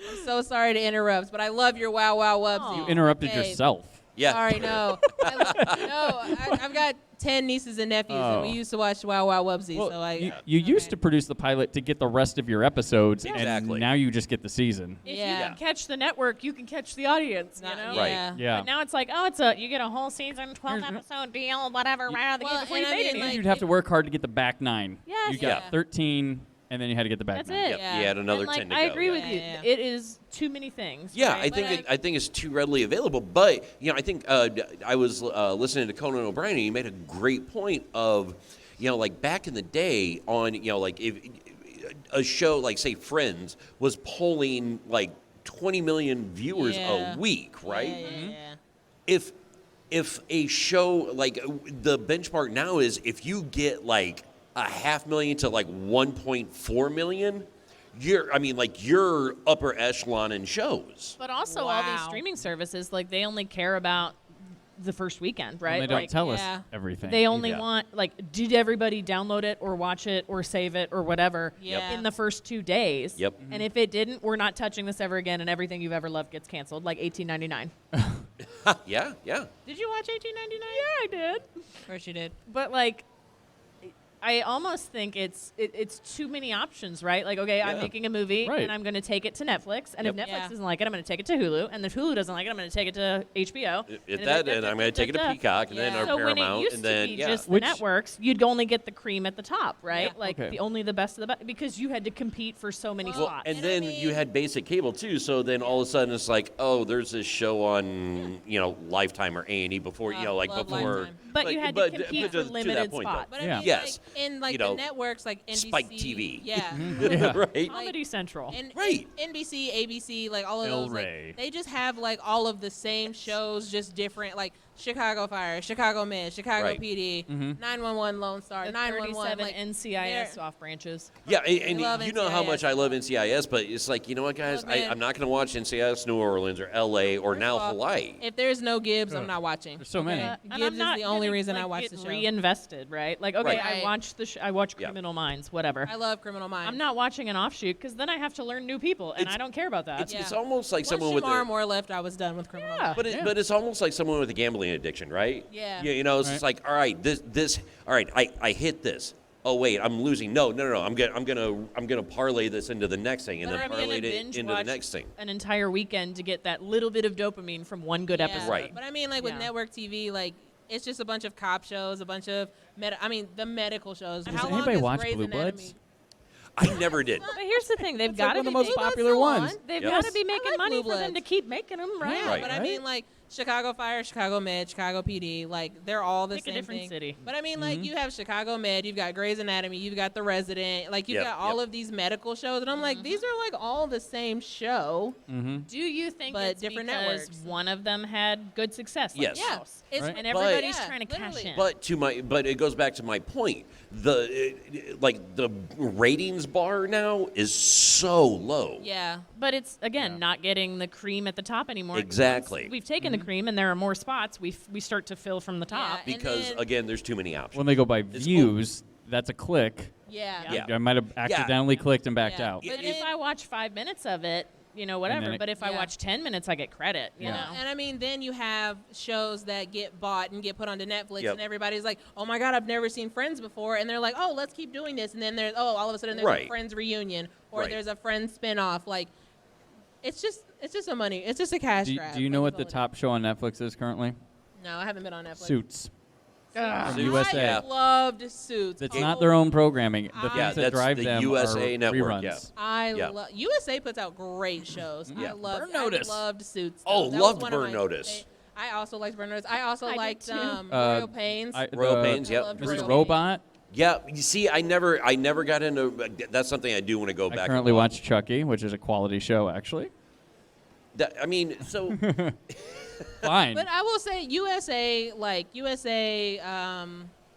Speaker 2: I'm so sorry to interrupt, but I love your Wow Wow Wubsy.
Speaker 5: You
Speaker 1: Interrupted
Speaker 2: Okay.
Speaker 1: yourself.
Speaker 3: Yeah.
Speaker 2: Sorry, no. I've got 10 nieces and nephews, and we
Speaker 1: Oh.
Speaker 2: used to watch Wow Wow Wubsy.
Speaker 1: Well,
Speaker 2: so I,
Speaker 1: you used
Speaker 2: okay.
Speaker 1: to produce the pilot to get the rest of your episodes,
Speaker 3: Exactly.
Speaker 1: and now you just get the season.
Speaker 5: If
Speaker 2: Yeah.
Speaker 5: you can catch the network, you can catch the audience. You know.
Speaker 3: Right.
Speaker 2: Yeah.
Speaker 1: Yeah.
Speaker 5: But now it's like, oh, you get a whole season, 12 episode deal, whatever. Right
Speaker 2: Well,
Speaker 5: before
Speaker 2: and
Speaker 5: you
Speaker 2: I
Speaker 5: made
Speaker 2: mean,
Speaker 5: it.
Speaker 2: like,
Speaker 1: You'd have to work hard to get the back 9.
Speaker 5: Yes.
Speaker 1: You got
Speaker 2: Yeah.
Speaker 1: 13, and then you had to get the back
Speaker 5: That's
Speaker 1: 9.
Speaker 5: it.
Speaker 3: Yep.
Speaker 2: Yeah.
Speaker 3: You had another
Speaker 5: And, like,
Speaker 3: 10 to
Speaker 5: I
Speaker 3: go.
Speaker 5: agree
Speaker 3: yeah.
Speaker 5: with you.
Speaker 2: Yeah,
Speaker 5: It is too many things.
Speaker 3: Yeah,
Speaker 5: right?
Speaker 3: I think it's too readily available. But I think I was listening to Conan O'Brien, and he made a great point of, like back in the day, on like if a show like say Friends was polling like 20 million viewers
Speaker 2: Yeah.
Speaker 3: a week, right?
Speaker 2: Yeah, yeah, yeah.
Speaker 3: If a show like the benchmark now is if you get like 500,000 to like 1.4 million, you're upper echelon in shows.
Speaker 5: But also, all these
Speaker 2: Wow.
Speaker 5: streaming services, like, they only care about the first weekend, right?
Speaker 1: And they don't
Speaker 5: Like,
Speaker 1: tell us
Speaker 2: Yeah.
Speaker 1: everything.
Speaker 5: They only
Speaker 3: Yeah.
Speaker 5: want, like, did everybody download it or watch it or save it or whatever
Speaker 2: Yeah.
Speaker 5: in the first 2 days?
Speaker 3: Yep.
Speaker 5: And if it didn't, we're not touching this ever again, and everything you've ever loved gets canceled, like 1899.
Speaker 3: Yeah.
Speaker 5: Did you watch 1899? Yeah, I did.
Speaker 2: Of course you did.
Speaker 5: But, like, I almost think it's too many options, right? Like, okay, I'm
Speaker 3: Yeah.
Speaker 5: making a movie
Speaker 1: Right.
Speaker 5: and I'm going to take it to Netflix, and if
Speaker 3: Yep.
Speaker 5: Netflix
Speaker 2: Yeah.
Speaker 5: doesn't like it, I'm going to take it to Hulu, and if Hulu doesn't like it, I'm going to take it to HBO.
Speaker 3: And I'm going to take it to Peacock, and then
Speaker 2: Yeah.
Speaker 3: our
Speaker 5: So when it
Speaker 3: Paramount,
Speaker 5: used
Speaker 3: and
Speaker 5: to
Speaker 3: then
Speaker 5: be
Speaker 3: yeah.
Speaker 5: just the
Speaker 1: Which-
Speaker 5: networks, you'd only get the cream at the top, right?
Speaker 2: Yeah.
Speaker 5: Like
Speaker 1: Okay.
Speaker 5: only the best of the best, because you had to compete for so many
Speaker 2: Well,
Speaker 5: slots.
Speaker 3: And
Speaker 2: And I
Speaker 3: then
Speaker 2: mean-
Speaker 3: you had basic cable too. So then all of a sudden it's like, oh, there's this show on Lifetime or A&E before like
Speaker 2: love
Speaker 3: before.
Speaker 2: Lifetime.
Speaker 5: But you had to compete
Speaker 3: but
Speaker 5: for
Speaker 3: to that
Speaker 5: limited
Speaker 3: point, though.
Speaker 5: spots.
Speaker 2: But I
Speaker 1: Yeah.
Speaker 2: mean,
Speaker 3: Yes.
Speaker 2: like, in like
Speaker 3: You
Speaker 2: the
Speaker 3: know,
Speaker 2: networks, like NBC,
Speaker 3: Spike TV.
Speaker 2: Yeah.
Speaker 1: Yeah.
Speaker 3: right?
Speaker 5: Comedy Central.
Speaker 2: And
Speaker 3: Right.
Speaker 2: NBC, ABC, like all of
Speaker 1: El
Speaker 2: those,
Speaker 1: Rey.
Speaker 2: like, they just have like all of the same shows, just different. Like Chicago Fire, Chicago Med, Chicago
Speaker 3: Right.
Speaker 2: PD,
Speaker 1: Mhm.
Speaker 2: 911 Lone Star,
Speaker 5: the
Speaker 2: 911.
Speaker 5: 37
Speaker 2: Like,
Speaker 5: NCIS
Speaker 2: they're-
Speaker 5: off branches.
Speaker 3: Yeah, and
Speaker 2: love
Speaker 3: you know how
Speaker 2: NCIS.
Speaker 3: much I love NCIS, but it's like, you know what, guys?
Speaker 2: Look, man.
Speaker 3: I'm not going to watch NCIS New Orleans or LA or
Speaker 2: First
Speaker 3: now
Speaker 2: of all,
Speaker 3: Hawaii.
Speaker 2: If there's no Gibbs, I'm not watching.
Speaker 1: There's so many.
Speaker 5: And
Speaker 2: Gibbs
Speaker 5: I'm
Speaker 2: is
Speaker 5: not
Speaker 2: the only
Speaker 5: gonna,
Speaker 2: reason I
Speaker 5: like,
Speaker 2: watch
Speaker 5: get
Speaker 2: the show.
Speaker 5: Reinvested, right? Like, okay,
Speaker 3: Right.
Speaker 5: I watched I watch
Speaker 3: Yeah.
Speaker 5: Criminal Minds, whatever.
Speaker 2: I love Criminal Minds.
Speaker 5: I'm not watching an offshoot because then I have to learn new people, and
Speaker 3: It's-
Speaker 5: I don't care about that.
Speaker 3: It's,
Speaker 2: Yeah.
Speaker 3: it's almost like
Speaker 2: Once
Speaker 3: someone with
Speaker 2: Shamar
Speaker 3: a,
Speaker 2: Moore left, I was done with Criminal
Speaker 5: Yeah.
Speaker 2: Minds.
Speaker 3: but it's almost like someone with a gambling addiction, right?
Speaker 2: Yeah.
Speaker 3: It's
Speaker 1: Right.
Speaker 3: just like, all right, this all right, I hit this. oh wait, I'm losing. No. I'm gonna parlay this into the next thing, and
Speaker 5: But
Speaker 3: then
Speaker 5: I'm gonna
Speaker 3: parlay it
Speaker 5: binge
Speaker 3: into the
Speaker 5: watch
Speaker 3: next thing.
Speaker 5: an entire weekend to get that little bit of dopamine from one good episode.
Speaker 3: Right.
Speaker 2: But I mean, like with
Speaker 5: Yeah.
Speaker 2: network TV, like it's just a bunch of cop shows, a bunch of the medical shows.
Speaker 1: Does
Speaker 2: How long
Speaker 1: anybody
Speaker 2: is
Speaker 1: watch
Speaker 2: Grey's
Speaker 1: Blue
Speaker 2: Anatomy?
Speaker 1: Bloods?
Speaker 3: I never did.
Speaker 5: But here's the thing: they've
Speaker 1: It's
Speaker 5: got
Speaker 1: like
Speaker 5: to
Speaker 1: one of
Speaker 5: be
Speaker 1: the most
Speaker 5: making,
Speaker 1: popular
Speaker 2: still
Speaker 1: ones.
Speaker 2: on.
Speaker 5: they've
Speaker 3: Yep.
Speaker 5: got to be
Speaker 2: I
Speaker 5: making
Speaker 2: like
Speaker 5: money
Speaker 2: Blue
Speaker 5: for them to
Speaker 2: Bloods.
Speaker 5: keep making them, right?
Speaker 2: Yeah,
Speaker 3: Right.
Speaker 2: but I
Speaker 1: Right?
Speaker 2: mean, like Chicago Fire, Chicago Med, Chicago PD, like they're all the
Speaker 5: Pick a
Speaker 2: same
Speaker 5: different
Speaker 2: thing.
Speaker 5: city.
Speaker 2: But I mean, like you have Chicago Med, you've got Grey's Anatomy, you've got The Resident, like you've
Speaker 3: Yep,
Speaker 2: got all
Speaker 3: yep.
Speaker 2: of these medical shows, and I'm like, these are like all the same show.
Speaker 5: Do you think
Speaker 2: But
Speaker 5: it's
Speaker 2: different
Speaker 5: because
Speaker 2: networks.
Speaker 5: one of them had good success? Like
Speaker 3: Yes.
Speaker 2: Yeah,
Speaker 5: House,
Speaker 2: it's
Speaker 1: Right.
Speaker 5: and
Speaker 3: But-
Speaker 5: everybody's
Speaker 2: Yeah,
Speaker 5: trying to cash
Speaker 2: literally.
Speaker 5: in.
Speaker 3: But it goes back to my point. The ratings bar now is so low.
Speaker 2: Yeah.
Speaker 5: But it's again not getting the cream at the top anymore.
Speaker 3: Exactly.
Speaker 5: Once we've taken the cream, and there are more spots. We start to fill from the top.
Speaker 2: Yeah, and
Speaker 3: Because
Speaker 2: then-
Speaker 3: again, there's too many options.
Speaker 1: When they go by
Speaker 3: It's
Speaker 1: views, that's a click.
Speaker 2: Yeah.
Speaker 3: Yeah.
Speaker 1: I might have accidentally clicked and backed
Speaker 2: Yeah.
Speaker 1: out.
Speaker 2: But
Speaker 5: But if
Speaker 2: then-
Speaker 5: I watch 5 minutes of it, whatever.
Speaker 1: then it-
Speaker 5: But if I
Speaker 2: Yeah.
Speaker 5: watch 10 minutes, I get credit. You
Speaker 1: Yeah.
Speaker 5: know.
Speaker 2: And I mean, then you have shows that get bought and get put onto Netflix,
Speaker 3: Yep.
Speaker 2: and everybody's like, "Oh my God, I've never seen Friends before," and they're like, "Oh, let's keep doing this." And then there's all of a sudden there's
Speaker 3: Right.
Speaker 2: a Friends reunion, or
Speaker 3: Right.
Speaker 2: there's a Friends spinoff. Like, it's just a cash grab.
Speaker 1: Do you know
Speaker 2: Like,
Speaker 1: what the
Speaker 2: that's all
Speaker 1: top show on Netflix is currently?
Speaker 2: it is. No, I haven't been on Netflix.
Speaker 1: Suits.
Speaker 5: Ugh.
Speaker 1: From USA.
Speaker 2: I loved Suits.
Speaker 1: It's not their own programming. The
Speaker 2: Yeah,
Speaker 1: things that
Speaker 3: that's
Speaker 1: drive
Speaker 3: the
Speaker 1: them
Speaker 3: USA
Speaker 1: are
Speaker 3: network,
Speaker 1: reruns.
Speaker 3: yeah.
Speaker 2: I
Speaker 3: Yeah.
Speaker 2: love USA puts out great shows.
Speaker 3: Yeah.
Speaker 1: Burn Notice.
Speaker 2: I loved Suits.
Speaker 3: Oh,
Speaker 2: though. That
Speaker 3: loved
Speaker 2: was one of
Speaker 3: Burn
Speaker 2: my
Speaker 3: Notice.
Speaker 2: I also liked Burn Notice. I also
Speaker 5: I did
Speaker 2: liked
Speaker 5: too.
Speaker 2: Royal Pains.
Speaker 3: Royal Pains,
Speaker 2: I
Speaker 3: yep.
Speaker 2: loved
Speaker 1: Mr.
Speaker 2: Royal
Speaker 1: Robot.
Speaker 3: Yeah, you see, I never got into. That's something I do want to go back.
Speaker 1: I
Speaker 3: and
Speaker 1: currently
Speaker 3: watch.
Speaker 1: watch Chucky, which is a quality show, actually.
Speaker 3: I mean, so
Speaker 1: Fine.
Speaker 2: But I will say USA,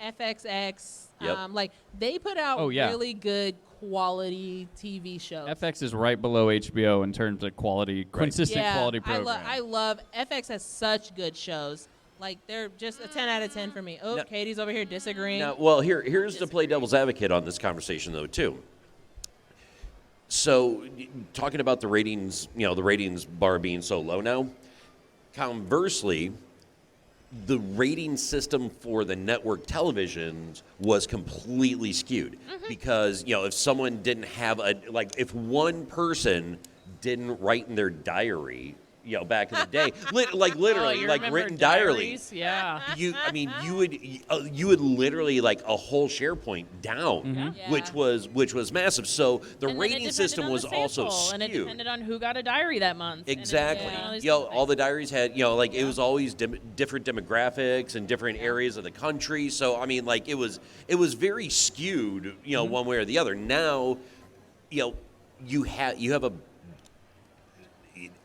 Speaker 2: FXX,
Speaker 3: Yep.
Speaker 2: like they put out
Speaker 1: Oh, yeah.
Speaker 2: really good quality TV shows.
Speaker 1: FX is right below HBO in terms of quality, consistent
Speaker 2: yeah,
Speaker 1: quality program.
Speaker 2: I love FX has such good shows. Like they're just a 10 out of 10 for me. Oh,
Speaker 3: No.
Speaker 2: Katie's over here disagreeing.
Speaker 3: now, well, here's to play devil's advocate on this conversation, though, too. So, talking about the ratings, the ratings bar being so low now. Conversely, the rating system for the network televisions was completely skewed because if someone didn't have if one person didn't write in their diary back in the day literally
Speaker 5: you
Speaker 3: like
Speaker 5: remember
Speaker 3: written diaries.
Speaker 5: Yeah.
Speaker 3: You would literally like a whole SharePoint down,
Speaker 2: Yeah.
Speaker 3: which was massive. So the
Speaker 5: And then it
Speaker 3: rating
Speaker 5: depended
Speaker 3: system
Speaker 5: on
Speaker 3: was
Speaker 5: the
Speaker 3: also
Speaker 5: sample, and it
Speaker 3: skewed.
Speaker 5: depended on who got a diary that month. and it
Speaker 3: Exactly.
Speaker 5: depended on all these
Speaker 3: All
Speaker 5: different
Speaker 3: the
Speaker 5: things.
Speaker 3: diaries had, it was always different demographics and different areas of the country. So I mean, like it was very skewed, one way or the other. Now, you have a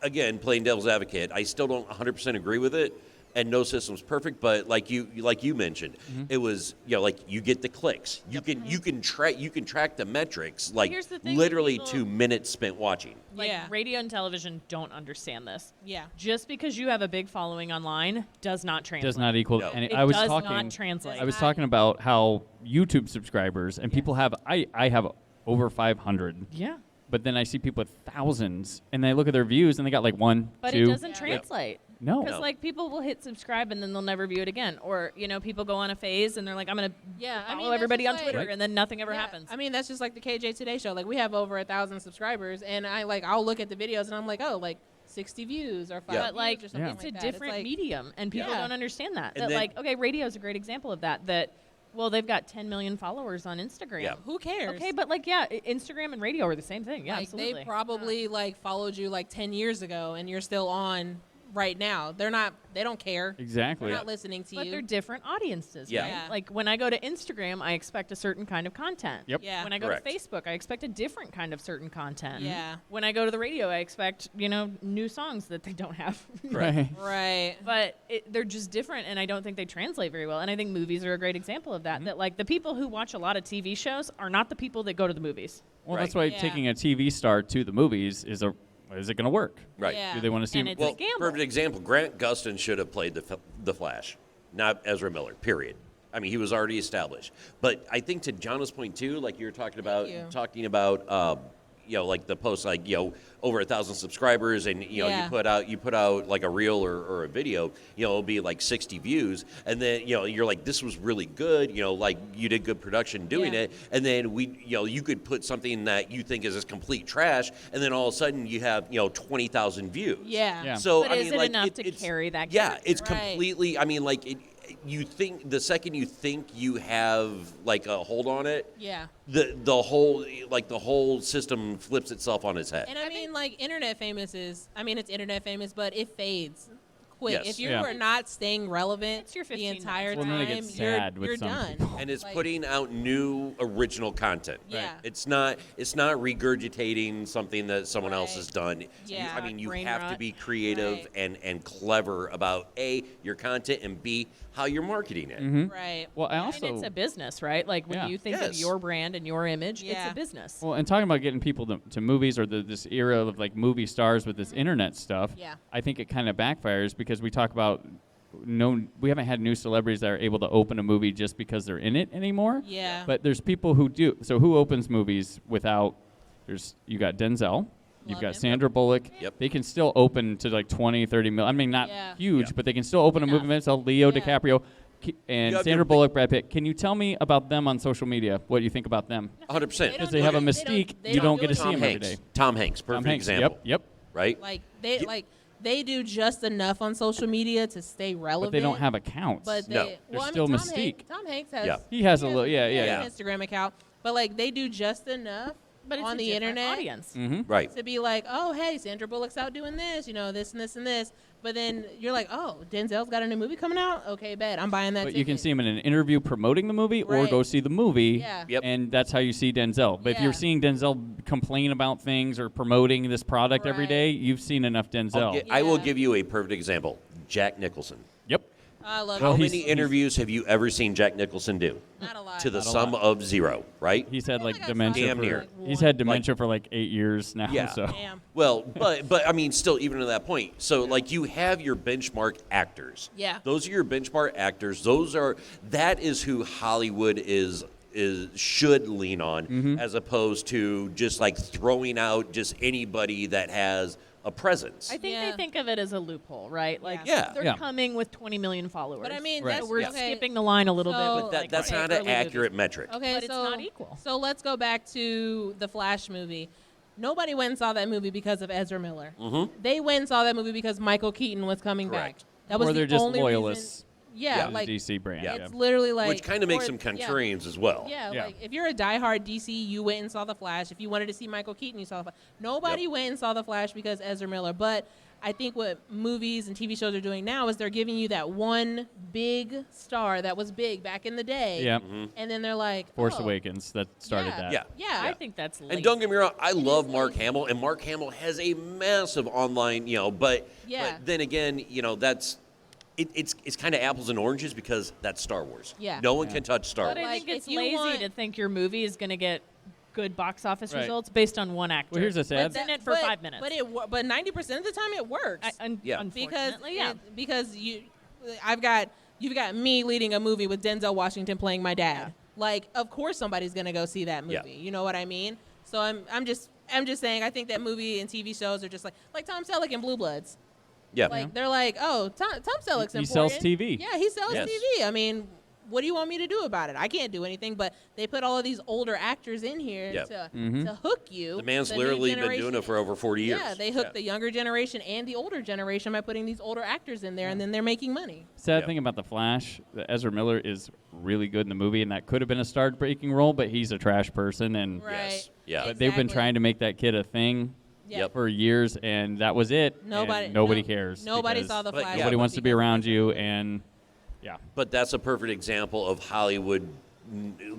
Speaker 3: again playing devil's advocate. I still don't 100% agree with it, and no system's perfect. But like you mentioned, it was like you get the clicks. You can track the metrics like
Speaker 5: Here's the thing,
Speaker 3: literally
Speaker 5: people-
Speaker 3: 2 minutes spent watching.
Speaker 5: Like
Speaker 2: Yeah.
Speaker 5: radio and television don't understand this.
Speaker 2: Yeah.
Speaker 5: Just because you have a big following online does not translate.
Speaker 1: does not equal.
Speaker 3: No.
Speaker 1: And
Speaker 5: It
Speaker 1: I was
Speaker 5: does
Speaker 1: talking.
Speaker 5: not translate.
Speaker 1: I was talking about how YouTube subscribers and people have. I have over 500.
Speaker 5: Yeah.
Speaker 1: But then I see people with thousands, and they look at their views, and they got like 1,
Speaker 5: But
Speaker 1: 2.
Speaker 5: it doesn't translate.
Speaker 1: No.
Speaker 5: Because like people will hit subscribe and then they'll never view it again, or people go on a phase and they're like, I'm gonna
Speaker 2: Yeah, I
Speaker 5: follow
Speaker 2: mean, that's
Speaker 5: everybody
Speaker 2: just
Speaker 5: on
Speaker 2: like-
Speaker 5: Twitter, and then nothing ever
Speaker 2: Yeah,
Speaker 5: happens.
Speaker 2: I mean, that's just like the KJ Today show. Like we have over 1,000 subscribers, and I'll look at the videos and I'm like, oh, like 60 views or 5
Speaker 3: Yeah.
Speaker 5: but like
Speaker 2: views or something
Speaker 5: it's
Speaker 2: like
Speaker 5: a
Speaker 2: that.
Speaker 5: different
Speaker 2: like,
Speaker 5: medium, and people
Speaker 2: Yeah.
Speaker 5: don't understand that.
Speaker 3: And
Speaker 5: That
Speaker 3: then-
Speaker 5: like okay, radio is a great example of that. Well, they've got 10 million followers on Instagram.
Speaker 3: Yeah.
Speaker 2: Who cares?
Speaker 5: Okay, but like Instagram and radio are the same thing. Yeah,
Speaker 2: like
Speaker 5: absolutely.
Speaker 2: they probably like followed you like 10 years ago, and you're still on right now. They don't care.
Speaker 1: Exactly.
Speaker 2: They're not listening to
Speaker 5: But
Speaker 2: you.
Speaker 5: they're different audiences.
Speaker 3: Yeah.
Speaker 5: Right?
Speaker 2: Yeah.
Speaker 5: Like when I go to Instagram, I expect a certain kind of content.
Speaker 1: Yep.
Speaker 2: Yeah.
Speaker 5: When I go
Speaker 3: Correct.
Speaker 5: to Facebook, I expect a different kind of certain content.
Speaker 2: Yeah.
Speaker 5: When I go to the radio, I expect new songs that they don't have.
Speaker 1: Right.
Speaker 2: Right.
Speaker 5: But they're just different, and I don't think they translate very well. And I think movies are a great example of that.
Speaker 3: Mm-hmm.
Speaker 5: That like the people who watch a lot of TV shows are not the people that go to the movies.
Speaker 1: Well,
Speaker 3: Right.
Speaker 1: that's why
Speaker 2: Yeah.
Speaker 1: taking a TV star to the movies is it going to work?
Speaker 3: Right.
Speaker 2: Yeah.
Speaker 1: Do they want to see?
Speaker 5: And it's
Speaker 3: Well,
Speaker 5: a gamble.
Speaker 3: perfect example. Grant Gustin should have played the Flash, not Ezra Miller. Period. I mean, he was already established. But I think to Jonna's point too, like you were talking about,
Speaker 2: you.
Speaker 3: like the post, like, over 1,000 subscribers, and
Speaker 2: Yeah.
Speaker 3: you put out like a reel or a video, it'll be like 60 views, and then you're like, this was really good, like you did good production doing
Speaker 2: Yeah.
Speaker 3: it, and then you could put something that you think is just complete trash, and then all of a sudden you have 20,000 views.
Speaker 2: Yeah.
Speaker 3: So
Speaker 5: But
Speaker 3: I
Speaker 5: is
Speaker 3: mean,
Speaker 5: it
Speaker 3: like,
Speaker 5: enough to
Speaker 3: it's,
Speaker 5: carry that
Speaker 3: Yeah,
Speaker 5: character?
Speaker 3: it's
Speaker 2: Right.
Speaker 3: completely. I mean, like you think the second you think you have like a hold on it,
Speaker 2: Yeah.
Speaker 3: the whole system flips itself on its head.
Speaker 2: And I mean, like, internet famous is, it's internet famous, but it fades quick.
Speaker 3: Yes.
Speaker 2: If you
Speaker 1: Yeah.
Speaker 2: are not staying relevant
Speaker 5: It's your
Speaker 2: the
Speaker 5: 15
Speaker 2: entire
Speaker 5: minutes.
Speaker 1: Well, then
Speaker 2: time,
Speaker 1: it gets sad with
Speaker 2: you're
Speaker 1: some
Speaker 2: done.
Speaker 1: people.
Speaker 3: And it's
Speaker 2: Like,
Speaker 3: putting out new original content.
Speaker 2: Yeah.
Speaker 3: It's not regurgitating something that someone else
Speaker 2: Right.
Speaker 3: has done.
Speaker 2: Yeah.
Speaker 3: I mean, you
Speaker 5: Brain
Speaker 3: have to
Speaker 5: rot.
Speaker 3: be creative
Speaker 2: Right.
Speaker 3: and clever about A, your content, and B, how you're marketing it.
Speaker 2: Right.
Speaker 1: Well, I
Speaker 5: And
Speaker 1: also
Speaker 5: it's a business, right? Like when
Speaker 1: Yeah.
Speaker 5: you think of
Speaker 3: Yes.
Speaker 5: your brand and your image,
Speaker 2: Yeah.
Speaker 5: it's a business.
Speaker 1: Well, and talking about getting people to movies or this era of like movie stars with this internet stuff,
Speaker 2: Yeah.
Speaker 1: I think it kind of backfires because we talk about we haven't had new celebrities that are able to open a movie just because they're in it anymore.
Speaker 2: Yeah.
Speaker 1: But there's people who do. So who opens movies without? You got Denzel. You've
Speaker 2: Love
Speaker 1: got
Speaker 2: him.
Speaker 1: Sandra Bullock.
Speaker 3: Yep.
Speaker 1: They can still open to like 20, 30 mil. I mean, not
Speaker 2: Yeah.
Speaker 1: huge,
Speaker 3: Yeah.
Speaker 1: but they can still open a movie.
Speaker 2: Enough.
Speaker 1: So Leo
Speaker 2: Yeah.
Speaker 1: DiCaprio and
Speaker 3: You have
Speaker 1: Sandra
Speaker 3: your
Speaker 1: Bullock, Brad Pitt. Can you tell me about them on social media? What you think about them?
Speaker 3: 100%.
Speaker 1: Because
Speaker 2: don't
Speaker 1: they
Speaker 2: do
Speaker 1: have a
Speaker 2: it- they don't-
Speaker 1: mystique.
Speaker 2: they
Speaker 1: You
Speaker 2: don't
Speaker 1: don't
Speaker 2: do
Speaker 1: get to
Speaker 2: it
Speaker 1: see
Speaker 2: on
Speaker 1: them
Speaker 3: Tom
Speaker 1: every day.
Speaker 3: Hanks. Tom Hanks, perfect
Speaker 1: Tom Hanks.
Speaker 3: example.
Speaker 1: Yep.
Speaker 3: Right?
Speaker 2: Like, they
Speaker 3: Yeah.
Speaker 2: like they do just enough on social media to stay relevant.
Speaker 1: But they don't have accounts.
Speaker 2: But they,
Speaker 3: No.
Speaker 1: There's
Speaker 2: well,
Speaker 1: still
Speaker 2: Tom
Speaker 1: mystique.
Speaker 2: Tom Hanks has.
Speaker 3: Yeah.
Speaker 1: He has a little. Yeah,
Speaker 2: he has
Speaker 1: yeah.
Speaker 2: an Instagram account, but like they do just enough
Speaker 5: But it's
Speaker 2: on
Speaker 5: a
Speaker 2: the
Speaker 5: different
Speaker 2: internet
Speaker 5: audience.
Speaker 1: Mm-hmm.
Speaker 3: Right.
Speaker 2: to be like, oh, hey, Sandra Bullock's out doing this, this and this and this. But then you're like, oh, Denzel's got a new movie coming out? Okay, bet. I'm buying that
Speaker 1: But
Speaker 2: ticket.
Speaker 1: you can see him in an interview promoting the movie, or
Speaker 2: Right.
Speaker 1: go see the movie,
Speaker 2: Yeah.
Speaker 3: Yep.
Speaker 1: and that's how you see Denzel. But if
Speaker 2: Yeah.
Speaker 1: you're seeing Denzel complain about things or promoting this product every
Speaker 2: Right.
Speaker 1: day, you've seen enough Denzel.
Speaker 3: I will
Speaker 2: Yeah.
Speaker 3: give you a perfect example. Jack Nicholson.
Speaker 1: Yep.
Speaker 2: I love
Speaker 1: Well,
Speaker 3: How
Speaker 2: it.
Speaker 3: many interviews have you ever seen Jack Nicholson do?
Speaker 2: Not a lot.
Speaker 3: To the
Speaker 1: Not a
Speaker 3: sum
Speaker 1: lot.
Speaker 3: of zero, right?
Speaker 1: He's had like
Speaker 2: like I saw
Speaker 1: dementia.
Speaker 3: Damn
Speaker 1: for,
Speaker 3: near.
Speaker 1: He's had dementia for like 8 years now.
Speaker 3: Yeah.
Speaker 1: So
Speaker 2: Damn.
Speaker 3: Well, but I mean, still, even to that point. So, like, you have your benchmark actors.
Speaker 2: Yeah.
Speaker 3: Those are your benchmark actors. That is who Hollywood should lean on, as opposed to just like throwing out just anybody that has a presence.
Speaker 5: I think
Speaker 2: Yeah.
Speaker 5: they think of it as a loophole, right? Like
Speaker 3: Yeah.
Speaker 5: they're
Speaker 1: Yeah.
Speaker 5: coming with 20 million followers.
Speaker 2: But I mean,
Speaker 1: Right.
Speaker 2: that's
Speaker 5: we're
Speaker 2: okay.
Speaker 5: skipping the line a little
Speaker 2: So-
Speaker 5: bit
Speaker 2: But
Speaker 5: with
Speaker 3: That, that's
Speaker 5: like,
Speaker 3: not
Speaker 5: early
Speaker 3: an
Speaker 5: movies.
Speaker 3: accurate metric.
Speaker 2: Okay,
Speaker 5: But it's
Speaker 2: so
Speaker 5: not equal.
Speaker 2: So let's go back to the Flash movie. Nobody went and saw that movie because of Ezra Miller. They went and saw that movie because Michael Keaton was coming
Speaker 3: Correct.
Speaker 2: back. That was
Speaker 1: or
Speaker 2: the
Speaker 1: they're just
Speaker 2: only
Speaker 1: loyalists.
Speaker 2: Reason, yeah,
Speaker 1: to
Speaker 2: like
Speaker 1: the DC brand.
Speaker 3: Yeah.
Speaker 1: Yeah.
Speaker 2: it's literally like
Speaker 3: Which kind of makes
Speaker 2: or-
Speaker 3: them
Speaker 2: yeah.
Speaker 3: contrarians as well.
Speaker 2: Yeah,
Speaker 1: Yeah.
Speaker 2: like if you're a diehard DC, you went and saw the Flash. If you wanted to see Michael Keaton, you saw the Flash. Nobody
Speaker 3: Yep.
Speaker 2: went and saw the Flash because Ezra Miller. But I think what movies and TV shows are doing now is they're giving you that one big star that was big back in the day.
Speaker 1: Yeah.
Speaker 2: And then they're like,
Speaker 1: Force
Speaker 2: oh,
Speaker 1: Awakens that started
Speaker 2: yeah,
Speaker 1: that.
Speaker 3: Yeah.
Speaker 2: Yeah,
Speaker 5: I think that's lazy.
Speaker 3: And don't get me wrong, I love
Speaker 2: is
Speaker 3: Mark
Speaker 2: lazy.
Speaker 3: Hamill, and Mark Hamill has a massive online, but
Speaker 2: Yeah.
Speaker 3: but then again, that's it's kind of apples and oranges because that's Star Wars.
Speaker 2: Yeah.
Speaker 3: No one can touch Star
Speaker 5: But
Speaker 3: Wars.
Speaker 5: I think
Speaker 2: Like,
Speaker 5: it's
Speaker 2: if you
Speaker 5: lazy
Speaker 2: want-
Speaker 5: to think your movie is going to get good box office
Speaker 1: Right.
Speaker 5: results based on one actor.
Speaker 1: Well, here's the sad.
Speaker 5: That's in it for 5 minutes.
Speaker 2: But 90% of the time it works.
Speaker 3: Yeah.
Speaker 2: because
Speaker 5: Unfortunately, yeah.
Speaker 2: because you've got me leading a movie with Denzel Washington playing my dad. Like, of course somebody's gonna go see that movie.
Speaker 3: Yeah.
Speaker 2: You know what I mean? So I'm just saying I think that movie and TV shows are just like Tom Selleck in Blue Bloods.
Speaker 3: Yeah.
Speaker 2: Like they're like, oh, Tom Selleck's
Speaker 1: He
Speaker 2: important.
Speaker 1: sells TV.
Speaker 2: Yeah, he sells
Speaker 3: Yes.
Speaker 2: TV. I mean, what do you want me to do about it? I can't do anything. But they put all of these older actors in here
Speaker 3: Yep.
Speaker 2: to hook you.
Speaker 3: The man's
Speaker 2: new
Speaker 3: literally been doing
Speaker 2: generation-
Speaker 3: it for over 40 years.
Speaker 2: Yeah, they hook the younger generation and the older generation by putting these older actors in there, and then they're making money.
Speaker 1: Sad
Speaker 3: Yeah.
Speaker 1: thing about the Flash, that Ezra Miller is really good in the movie, and that could have been a star-breaking role, but he's a trash person, and
Speaker 2: Right.
Speaker 3: Yes. Yeah.
Speaker 1: but they've been
Speaker 2: Exactly.
Speaker 1: trying to make that kid a thing
Speaker 2: Yeah.
Speaker 3: Yep.
Speaker 1: for years, and that was it.
Speaker 2: Nobody
Speaker 1: and nobody
Speaker 2: no-
Speaker 1: cares.
Speaker 2: Nobody
Speaker 1: because
Speaker 2: saw the
Speaker 3: But
Speaker 2: Flash.
Speaker 3: yeah,
Speaker 1: Nobody wants to be
Speaker 2: because-
Speaker 1: around you, and yeah.
Speaker 3: But that's a perfect example of Hollywood,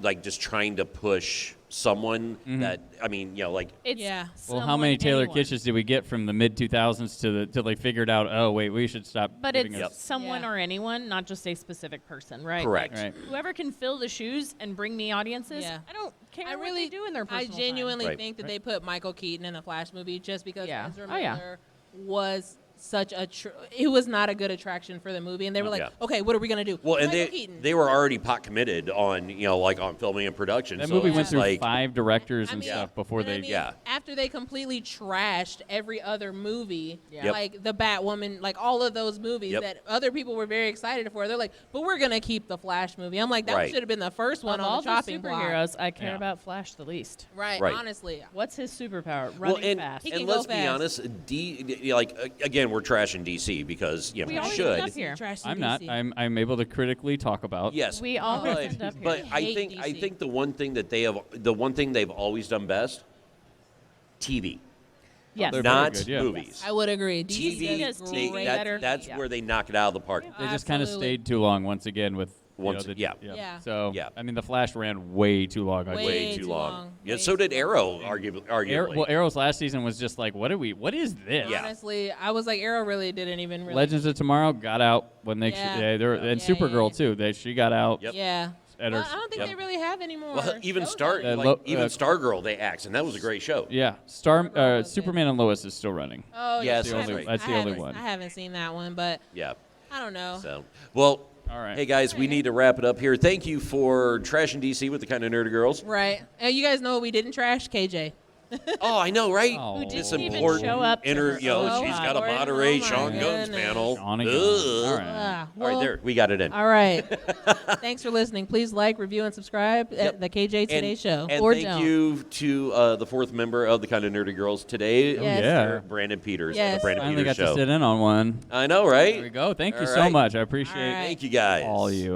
Speaker 3: like just trying to push someone that like
Speaker 5: It's
Speaker 2: Yeah.
Speaker 1: Well, how
Speaker 5: someone,
Speaker 1: many Taylor
Speaker 5: anyone.
Speaker 1: Kitsch's did we get from the mid-2000s till they figured out, oh, wait, we should stop
Speaker 5: But
Speaker 1: giving
Speaker 5: it's
Speaker 1: us...
Speaker 5: someone
Speaker 2: Yeah.
Speaker 5: or anyone, not just a specific person, right?
Speaker 3: Correct.
Speaker 5: Like,
Speaker 1: Right.
Speaker 5: whoever can fill the shoes and bring me audiences,
Speaker 2: Yeah.
Speaker 5: I don't care
Speaker 2: I
Speaker 5: what
Speaker 2: really
Speaker 5: they do in their
Speaker 2: I
Speaker 5: personal
Speaker 2: genuinely
Speaker 3: Right.
Speaker 2: think that they put Michael Keaton in a Flash movie just because
Speaker 5: Yeah.
Speaker 2: Ezra
Speaker 5: Oh, yeah.
Speaker 2: Miller was it was not a good attraction for the movie, and they were like,
Speaker 3: Yeah.
Speaker 2: okay, what are we gonna do?
Speaker 3: Well, and
Speaker 2: Michael Keaton.
Speaker 3: they were already pot committed on like on filming and production.
Speaker 1: That
Speaker 3: so
Speaker 1: movie
Speaker 3: it's
Speaker 1: went through
Speaker 3: like,
Speaker 1: 5 directors
Speaker 2: I
Speaker 1: and
Speaker 2: mean,
Speaker 1: stuff before
Speaker 2: and I
Speaker 1: they.
Speaker 2: mean,
Speaker 3: Yeah.
Speaker 2: After they completely trashed every other movie,
Speaker 5: Yeah. Yep.
Speaker 2: like the Batwoman, like all of those movies
Speaker 3: Yep.
Speaker 2: that other people were very excited for, they're like, but we're gonna keep the Flash movie. I'm like, that
Speaker 3: Right.
Speaker 2: should have been the first one
Speaker 5: Of
Speaker 2: on
Speaker 5: all
Speaker 2: the chopping block.
Speaker 5: superheroes, I care
Speaker 1: Yeah.
Speaker 5: about Flash the least.
Speaker 2: Right,
Speaker 3: Right.
Speaker 2: honestly.
Speaker 5: What's his superpower?
Speaker 3: well,
Speaker 5: Running
Speaker 3: and,
Speaker 5: fast.
Speaker 2: He
Speaker 3: and
Speaker 2: can go
Speaker 3: let's be
Speaker 2: fast.
Speaker 3: honest, again, we're trashing DC because
Speaker 5: We
Speaker 3: we
Speaker 5: always
Speaker 3: should.
Speaker 5: end up here.
Speaker 2: Trash
Speaker 1: I'm not. I'm able to critically talk about.
Speaker 3: Yes,
Speaker 5: We always
Speaker 3: but,
Speaker 5: end up here.
Speaker 3: but
Speaker 2: I
Speaker 3: I
Speaker 2: hate
Speaker 3: think
Speaker 2: DC.
Speaker 3: the one thing they've always done best, TV,
Speaker 5: Yes.
Speaker 1: They're very
Speaker 3: not
Speaker 1: good, yeah.
Speaker 3: movies.
Speaker 2: I would agree.
Speaker 3: TV,
Speaker 5: does
Speaker 3: they-
Speaker 5: TV
Speaker 3: that-
Speaker 5: better.
Speaker 3: that's
Speaker 5: Yeah.
Speaker 3: where they knock it out of the park.
Speaker 1: They just kind of
Speaker 2: Absolutely.
Speaker 1: stayed too long once again with.
Speaker 3: Yeah.
Speaker 2: Yeah.
Speaker 1: So
Speaker 3: Yeah.
Speaker 1: I mean, the Flash ran way too long. I
Speaker 2: Way
Speaker 1: think.
Speaker 3: Way too
Speaker 2: too
Speaker 3: long.
Speaker 2: long.
Speaker 3: Yeah,
Speaker 2: Way
Speaker 3: so
Speaker 2: too
Speaker 3: did
Speaker 2: long.
Speaker 3: Arrow, arguably.
Speaker 1: Arrow's last season was just like, what is this?
Speaker 3: Yeah.
Speaker 2: Honestly, I was like, Arrow really didn't even really.
Speaker 1: Legends of Tomorrow got out when they
Speaker 2: Yeah.
Speaker 1: they were, and
Speaker 2: Yeah,
Speaker 1: Supergirl
Speaker 2: yeah.
Speaker 1: too. She got out.
Speaker 3: Yep.
Speaker 2: Yeah.
Speaker 1: At
Speaker 2: Well,
Speaker 1: her-
Speaker 2: I don't think
Speaker 3: Yep.
Speaker 2: they really have any more.
Speaker 3: Well, even
Speaker 2: shows on it.
Speaker 3: Stargirl, they axed, and that was a great show.
Speaker 1: Yeah,
Speaker 2: was good.
Speaker 1: Superman and Lois is still running.
Speaker 2: Oh,
Speaker 3: Yes,
Speaker 2: yeah,
Speaker 3: that's
Speaker 2: I
Speaker 3: right.
Speaker 1: That's the
Speaker 2: I
Speaker 1: only
Speaker 2: haven't-
Speaker 1: one.
Speaker 2: I haven't seen that one, but
Speaker 3: Yeah.
Speaker 2: I don't know.
Speaker 3: So, well,
Speaker 1: All right.
Speaker 3: hey guys, we need to wrap it up here. Thank you for trashing DC with the kind of nerdy girls.
Speaker 2: Right. And you guys know what we didn't trash? KJ.
Speaker 3: Oh, I know, right?
Speaker 1: Oh. Who
Speaker 3: This
Speaker 5: didn't even
Speaker 3: important
Speaker 5: show up to
Speaker 3: inner,
Speaker 5: her
Speaker 3: you know,
Speaker 2: own
Speaker 3: she's got to
Speaker 2: award.
Speaker 3: moderate
Speaker 2: Oh, my
Speaker 3: Sean Gunn's
Speaker 2: goodness.
Speaker 3: panel.
Speaker 1: Sean and
Speaker 3: Ugh.
Speaker 1: Gunn. All right.
Speaker 2: Ah,
Speaker 3: All right,
Speaker 2: well,
Speaker 3: there, we got it in.
Speaker 2: All right. Thanks for listening. Please like, review, and subscribe at the KJ Today Show.
Speaker 3: And
Speaker 2: or
Speaker 3: thank
Speaker 2: don't.
Speaker 3: you to the fourth member of the kind of nerdy girls today,
Speaker 2: Yes.
Speaker 1: Yeah.
Speaker 3: Brandon Peters, of
Speaker 2: Yes.
Speaker 3: the Brandon
Speaker 1: Finally
Speaker 3: Peters
Speaker 1: got
Speaker 3: Show.
Speaker 1: to sit in on one.
Speaker 3: I know, right?
Speaker 1: There we go. Thank you
Speaker 3: All
Speaker 1: so
Speaker 3: right.
Speaker 1: much. I appreciate
Speaker 2: All right.
Speaker 3: Thank you guys.
Speaker 1: all you.